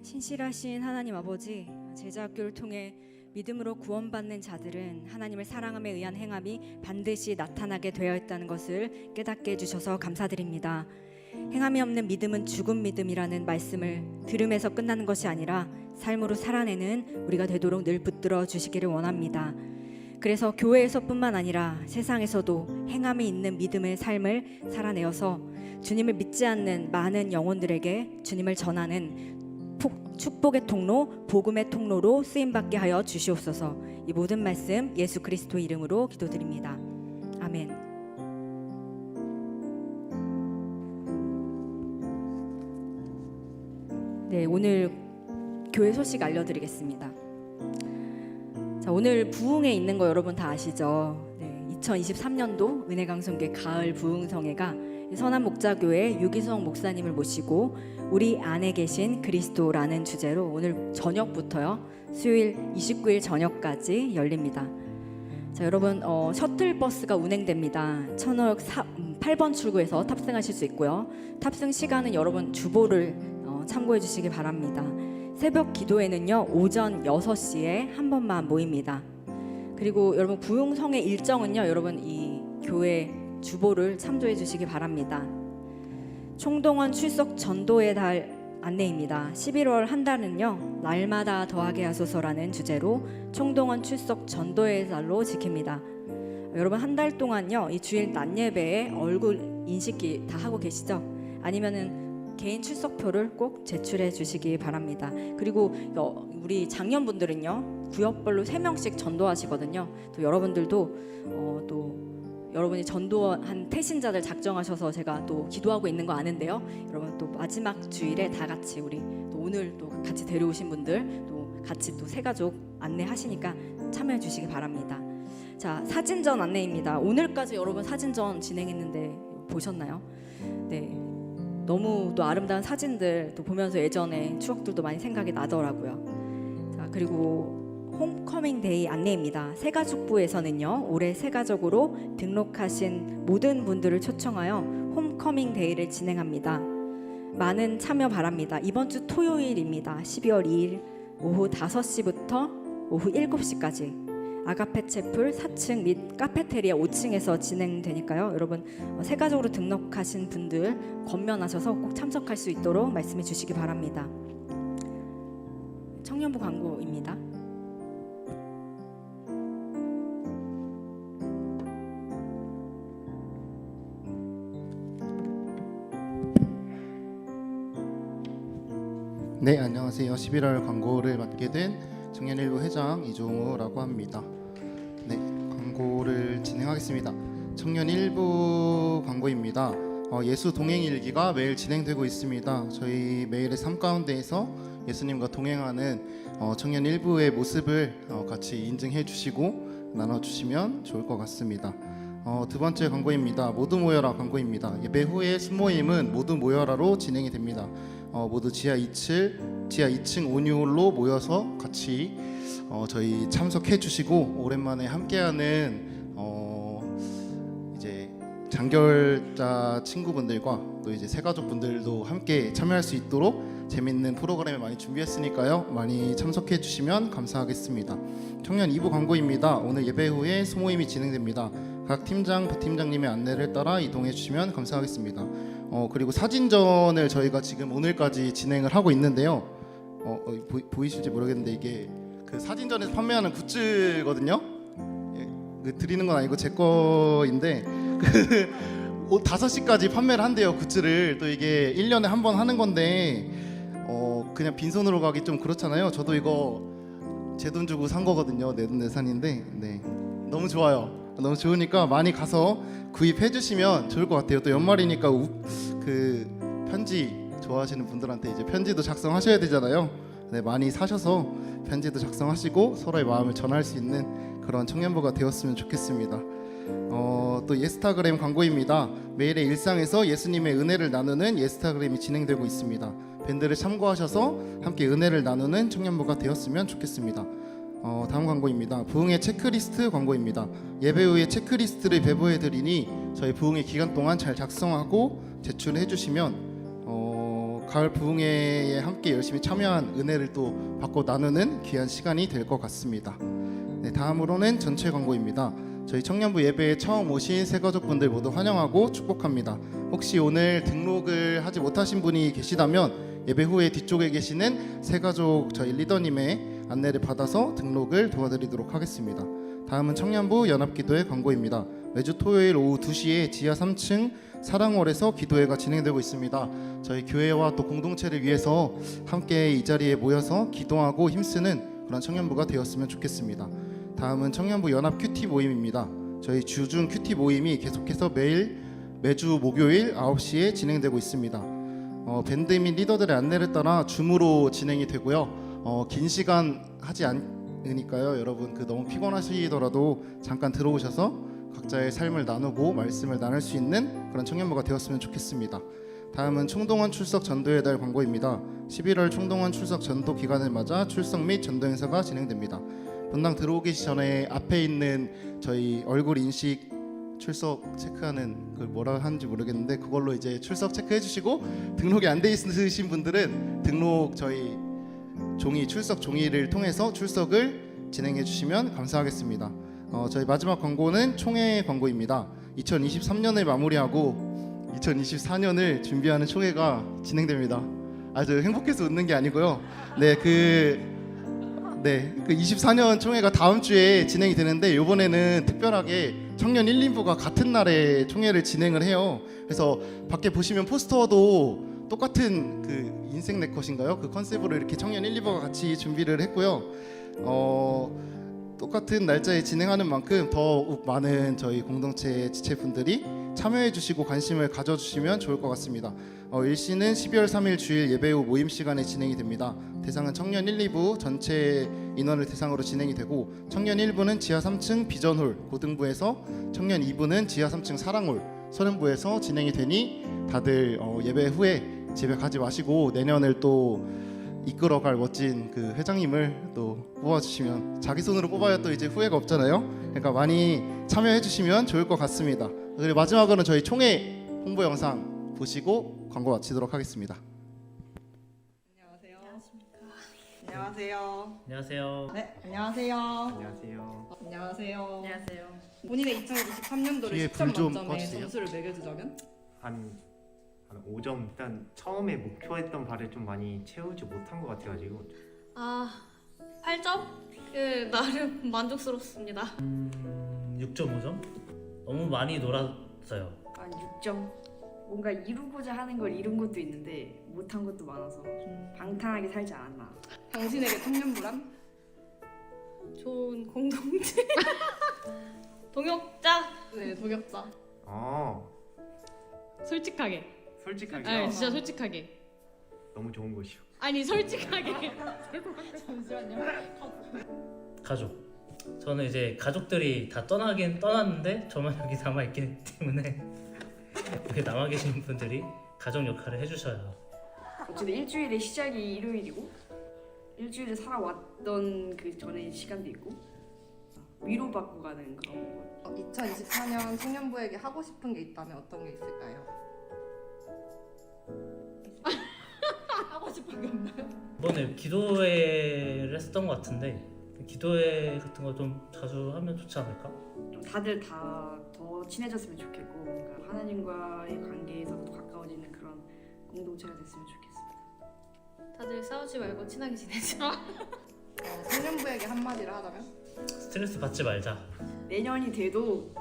Speaker 3: 신실하신 하나님 아버지, 제자학교를 통해 믿음으로 구원받는 자들은 하나님을 사랑함에 의한 행함이 반드시 나타나게 되어 있다는 것을 깨닫게 해주셔서 감사드립니다. 행함이 없는 믿음은 죽은 믿음이라는 말씀을 들음에서 끝나는 것이 아니라 삶으로 살아내는 우리가 되도록 늘 붙들어 주시기를 원합니다. 그래서 교회에서뿐만 아니라 세상에서도 행함이 있는 믿음의 삶을 살아내어서 주님을 믿지 않는 많은 영혼들에게 주님을 전하는 축복의 통로, 복음의 통로로 쓰임받게 하여 주시옵소서. 이 모든 말씀 예수 그리스도 이름으로 기도드립니다. 아멘. 네, 오늘 교회 소식 알려드리겠습니다. 자, 오늘 부흥에 있는 거 여러분 다 아시죠? 네, 2023년도 은혜강성교회 가을 부흥성회가 선한목자교회 유기성 목사님을 모시고 우리 안에 계신 그리스도라는 주제로 오늘 저녁부터요, 수요일 29일 저녁까지 열립니다. 자, 여러분 셔틀버스가 운행됩니다. 천호역 8번 출구에서 탑승하실 수 있고요. 탑승 시간은 여러분 주보를 참고해 주시기 바랍니다. 새벽 기도회는요, 오전 6시에 한 번만 모입니다. 그리고 여러분 부흥성의 일정은요, 여러분 이 교회 주보를 참조해 주시기 바랍니다. 총동원 출석 전도의 달 안내입니다. 11월 한 달은요, 날마다 더하게 하소서라는 주제로 총동원 출석 전도의 달로 지킵니다. 여러분 한 달 동안요, 이 주일 낮 예배에 얼굴 인식기 다 하고 계시죠? 아니면은 개인 출석표를 꼭 제출해 주시기 바랍니다. 그리고 우리 장년분들은요, 구역별로 3명씩 전도하시거든요. 또 여러분들도 또 여러분이 전도한 태신자들 작정하셔서 제가 또 기도하고 있는 거 아는데요. 여러분 또 마지막 주일에 다 같이 우리 또 오늘 또 같이 데려오신 분들 또 같이 또 새가족 안내하시니까 참여해 주시기 바랍니다. 자, 사진전 안내입니다. 오늘까지 여러분 사진전 진행했는데 보셨나요? 네. 너무 또 아름다운 사진들 또 보면서 예전에 추억들도 많이 생각이 나더라고요. 자, 그리고 홈커밍 데이 안내입니다. 새가족부에서는요, 올해 새가족으로 등록하신 모든 분들을 초청하여 홈커밍 데이를 진행합니다. 많은 참여 바랍니다. 이번 주 토요일입니다. 12월 2일 오후 5시부터 오후 7시까지 아가페 채플 4층 및 카페테리아 5층에서 진행되니까요. 여러분 새가족으로 등록하신 분들 권면하셔서 꼭 참석할 수 있도록 말씀해 주시기 바랍니다. 청년부 광고입니다.
Speaker 4: 네, 안녕하세요. 11월 광고를 맡게 된 청년일부 회장 이종우라고 합니다. 네, 광고를 진행하겠습니다. 청년일부 광고입니다. 예수 동행일기가 매일 진행되고 있습니다. 저희 매일의 삶 가운데에서 예수님과 동행하는 청년일부의 모습을 같이 인증해 주시고 나눠주시면 좋을 것 같습니다. 두 번째 광고입니다. 모두 모여라 광고입니다. 예배 후에 순모임은 모두 모여라로 진행이 됩니다. 모두 지하 2층 온유홀로 모여서 같이 저희 참석해 주시고 오랜만에 함께하는 이제 장결자 친구분들과 또 이제 새가족분들도 함께 참여할 수 있도록 재밌는 프로그램을 많이 준비했으니까요. 많이 참석해 주시면 감사하겠습니다. 청년 2부 광고입니다. 오늘 예배 후에 소모임이 진행됩니다. 각 팀장, 부팀장님의 안내를 따라 이동해 주시면 감사하겠습니다. 그리고 사진전을 저희가 지금 오늘까지 진행을 하고 있는데요. 보이실지 모르겠는데 이게 그 사진전에서 판매하는 굿즈거든요. 예, 드리는 건 아니고 제 거인데 그 5시까지 판매를 한대요, 굿즈를. 또 이게 1년에 한 번 하는 건데 그냥 빈손으로 가기 좀 그렇잖아요. 저도 이거 제 돈 주고 산 거거든요. 내돈내산인데 네, 너무 좋아요. 너무 좋으니까 많이 가서 구입해 주시면 좋을 것 같아요. 또 연말이니까 그 편지 좋아하시는 분들한테 이제 편지도 작성하셔야 되잖아요. 네, 많이 사셔서 편지도 작성하시고 서로의 마음을 전할 수 있는 그런 청년부가 되었으면 좋겠습니다. 또 예스타그램 광고입니다. 매일의 일상에서 예수님의 은혜를 나누는 예스타그램이 진행되고 있습니다. 밴드를 참고하셔서 함께 은혜를 나누는 청년부가 되었으면 좋겠습니다. 다음 광고입니다. 부흥의 체크리스트 광고입니다. 예배 후에 체크리스트를 배부해 드리니 저희 부흥회 기간 동안 잘 작성하고 제출해 주시면 가을 부흥회에 함께 열심히 참여한 은혜를 또 받고 나누는 귀한 시간이 될 것 같습니다. 네, 다음으로는 전체 광고입니다. 저희 청년부 예배에 처음 오신 새 가족분들 모두 환영하고 축복합니다. 혹시 오늘 등록을 하지 못하신 분이 계시다면 예배 후에 뒤쪽에 계시는 새 가족 저희 리더님의 안내를 받아서 등록을 도와드리도록 하겠습니다. 다음은 청년부 연합기도회 광고입니다. 매주 토요일 오후 2시에 지하 3층 사랑홀에서 기도회가 진행되고 있습니다. 저희 교회와 또 공동체를 위해서 함께 이 자리에 모여서 기도하고 힘쓰는 그런 청년부가 되었으면 좋겠습니다. 다음은 청년부 연합 큐티 모임입니다. 저희 주중 큐티 모임이 계속해서 매주 목요일 9시에 진행되고 있습니다. 밴드 및 리더들의 안내를 따라 줌으로 진행이 되고요. 긴 시간 하지 않으니까요. 여러분 너무 피곤하시더라도 잠깐 들어오셔서 각자의 삶을 나누고 말씀을 나눌 수 있는 그런 청년부가 되었으면 좋겠습니다. 다음은 총동원 출석 전도의 달 광고입니다. 11월 총동원 출석 전도 기간을 맞아 출석 및 전도 행사가 진행됩니다. 본당 들어오기 전에 앞에 있는 저희 얼굴 인식 출석 체크하는 그 뭐라 하는지 모르겠는데 그걸로 이제 출석 체크해 주시고 등록이 안 돼 있으신 분들은 등록 저희 출석 종이를 통해서 출석을 진행해 주시면 감사하겠습니다. 저희 마지막 광고는 총회 광고입니다. 2023년을 마무리하고 2024년을 준비하는 총회가 진행됩니다. 아주 행복해서 웃는 게 아니고요. 그 24년 총회가 다음 주에 진행이 되는데 이번에는 특별하게 청년 1, 2부가 같은 날에 총회를 진행을 해요. 그래서 밖에 보시면 포스터도 똑같은 그 인생 내 컷인가요? 그 컨셉으로 이렇게 청년 1, 2부가 같이 준비를 했고요. 똑같은 날짜에 진행하는 만큼 더욱 많은 저희 공동체 지체분들이 참여해 주시고 관심을 가져주시면 좋을 것 같습니다. 일시는 12월 3일 주일 예배 후 모임 시간에 진행이 됩니다. 대상은 청년 1, 2부 전체 인원을 대상으로 진행이 되고 청년 1부는 지하 3층 비전홀 고등부에서 청년 2부는 지하 3층 사랑홀 서른부에서 진행이 되니 다들 예배 후에 집에 가지 마시고 내년을 또 이끌어갈 멋진 그 회장님을 또 뽑아주시면 자기 손으로 뽑아야 또 이제 후회가 없잖아요. 그러니까 많이 참여해 주시면 좋을 것 같습니다. 그리고 마지막으로는 저희 총회 홍보 영상 보시고 광고 마치도록 하겠습니다.
Speaker 6: 안녕하세요. 안녕하세요.
Speaker 2: 안녕하세요.
Speaker 6: 네, 안녕하세요.
Speaker 1: 안녕하세요.
Speaker 6: 안녕하세요.
Speaker 3: 안녕하세요.
Speaker 6: 본인의 2023년도를
Speaker 4: 뒤에
Speaker 6: 10점
Speaker 4: 불좀
Speaker 6: 만점에
Speaker 4: 꺼주세요.
Speaker 6: 점수를 매겨주자면?
Speaker 7: 한 5점. 일단 처음에 목표했던 바를 좀 많이 채우지 못한 것 같아가지고
Speaker 8: 8점? 나름 만족스럽습니다.
Speaker 2: 6.5점? 너무 많이 놀았어요.
Speaker 9: 한 6점. 뭔가 이루고자 하는 걸 이룬 것도 있는데 못한 것도 많아서 방탕하게 살지 않았나.
Speaker 6: 당신에게 청년부란?
Speaker 8: 좋은 공동체. 동역자?
Speaker 6: 네, 동역자.
Speaker 8: 솔직하게.
Speaker 7: 솔직하게
Speaker 8: 아니 진짜 솔직하게.
Speaker 7: 너무 좋은 곳이요.
Speaker 8: 아니 솔직하게.
Speaker 6: 잠시만요.
Speaker 2: 가족. 저는 이제 가족들이 다 떠나긴 떠났는데 저만 여기 남아 있기 때문에 여기 남아 계신 분들이 가족 역할을 해주셔야.
Speaker 9: 어쨌든 일주일의 시작이 일요일이고 일주일을 살아왔던 그 전에 시간도 있고 위로받고 가는 그런 거.
Speaker 6: 2024년 청년부에게 하고 싶은 게 있다면 어떤 게 있을까요? 하고 싶은 게 없나요?
Speaker 2: 이번에 기도회를 했었던 것 같은데 기도회 같은 거 좀 자주 하면 좋지 않을까?
Speaker 9: 좀 다들 다 더 친해졌으면 좋겠고 뭔가 하나님과의 관계에서 더 가까워지는 그런 공동체가 됐으면 좋겠습니다.
Speaker 8: 다들 싸우지 말고 친하게 지내자.
Speaker 6: 청년부에게 한마디를 하자면?
Speaker 2: 스트레스 받지 말자.
Speaker 9: 내년이 돼도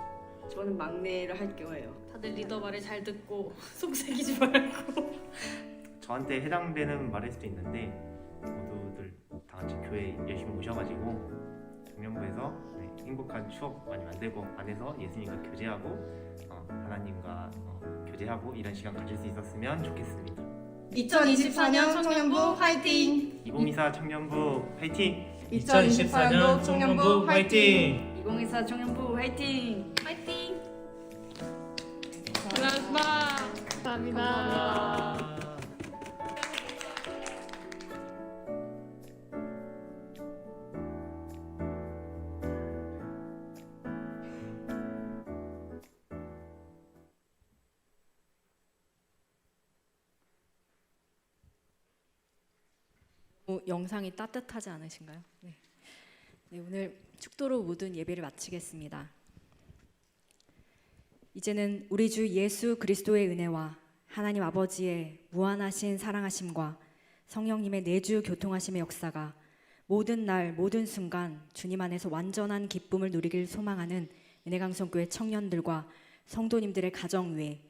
Speaker 9: 저는 막내를 할 거예요.
Speaker 8: 다들 리더 말을 잘 듣고 속삭이지 말고.
Speaker 7: 저한테 해당되는 말일 수도 있는데 모두들 다 같이 교회 열심히 오셔가지고 청년부에서 행복한 추억 많이 만들고 안에서 예수님과 교제하고 하나님과 교제하고 이런 시간 가질 수 있었으면 좋겠습니다.
Speaker 6: 2024년 청년부 화이팅!
Speaker 7: 2024 청년부 화이팅!
Speaker 6: 2024년도 청년부 화이팅!
Speaker 9: 2024 청년부 화이팅!
Speaker 8: 파이팅! 감사합니다.
Speaker 3: 영상이 따뜻하지 않으신가요? 네. 네, 오늘 축도로 모든 예배를 마치겠습니다. 이제는 우리 주 예수 그리스도의 은혜와 하나님 아버지의 무한하신 사랑하심과 성령님의 내주 교통하심의 역사가 모든 날 모든 순간 주님 안에서 완전한 기쁨을 누리길 소망하는 은혜강성교회 청년들과 성도님들의 가정 위에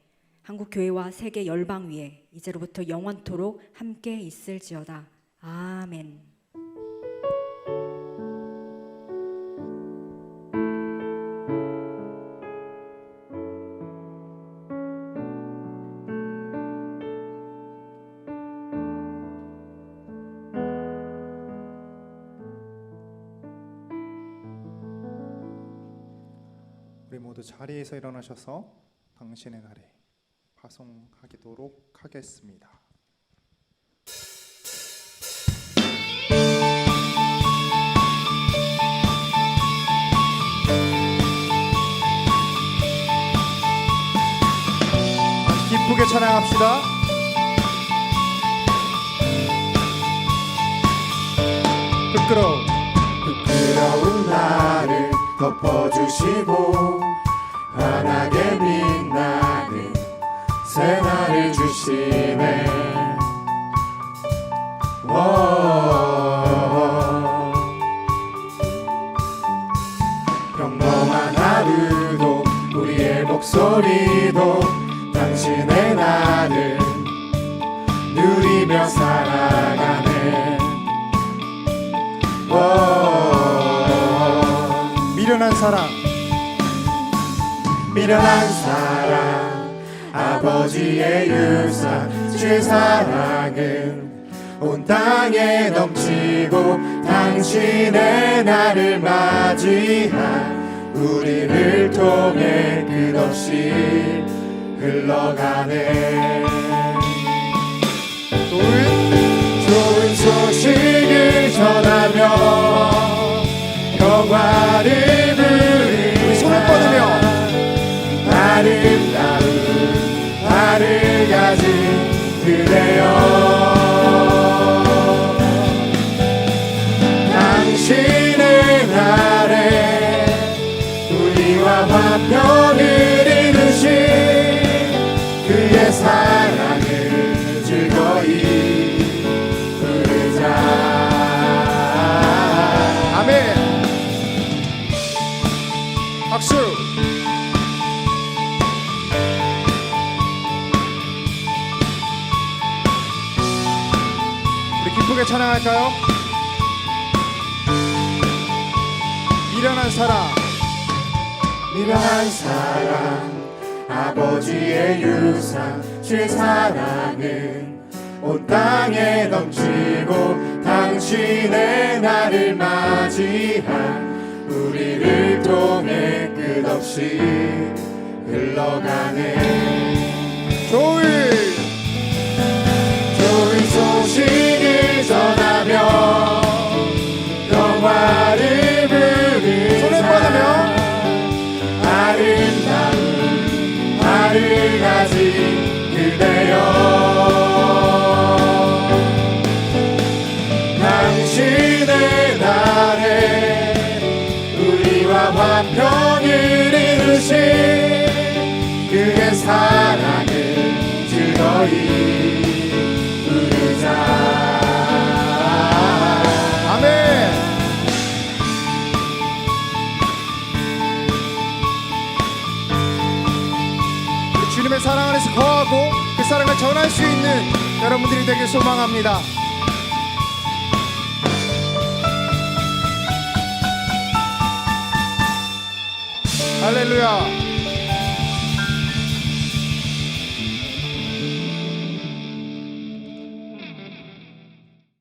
Speaker 3: 한국교회와 세계 열방 위에 이제로부터 영원토록 함께 있을지어다. 아멘.
Speaker 1: 우리 모두 자리에서 일어나셔서 당신의 날에 파송하도록 하겠습니다. 기쁘게 찬양합시다.
Speaker 10: 부끄러운 나를 덮어주시고 환하게 빛나는 새날을 주시네. 평범한 하루도 우리의 목소리도 당신의 나를 누리며 살아가네. 미련한 사랑 아버지의 유산 주의 사랑은 온 땅에 넘치고 당신의 나를 맞이한 우리를 통해 끝없이 흘러가네. 좋은 소식을 전하며 평화를 부리는
Speaker 1: 손을 뻗으며
Speaker 10: 아름다운 하늘 가진 그대여, 당신의 날에 우리와 화평을 이루신 그의 사랑을 즐거이 부르자.
Speaker 1: 아멘. 박수. 우리 기쁘게 찬양할까요? 미련한 사랑 아버지의 유산 주의 사랑은 온 땅에 넘치고 당신의 나를 맞이한 우리를 통해 끝없이 흘러가네. 좋은 소식을 전하며 영화를 부르자. 손을 뻗으며
Speaker 10: 아름다운 하늘 가진 그대여, 당신의 날에 우리와 화평을 이루신 그의 사랑을 즐거이 부르자.
Speaker 1: 아멘. 주님의 사랑 안에서 거하고 그 사랑을 전할 수 있는 여러분들이 되길 소망합니다. 할렐루야.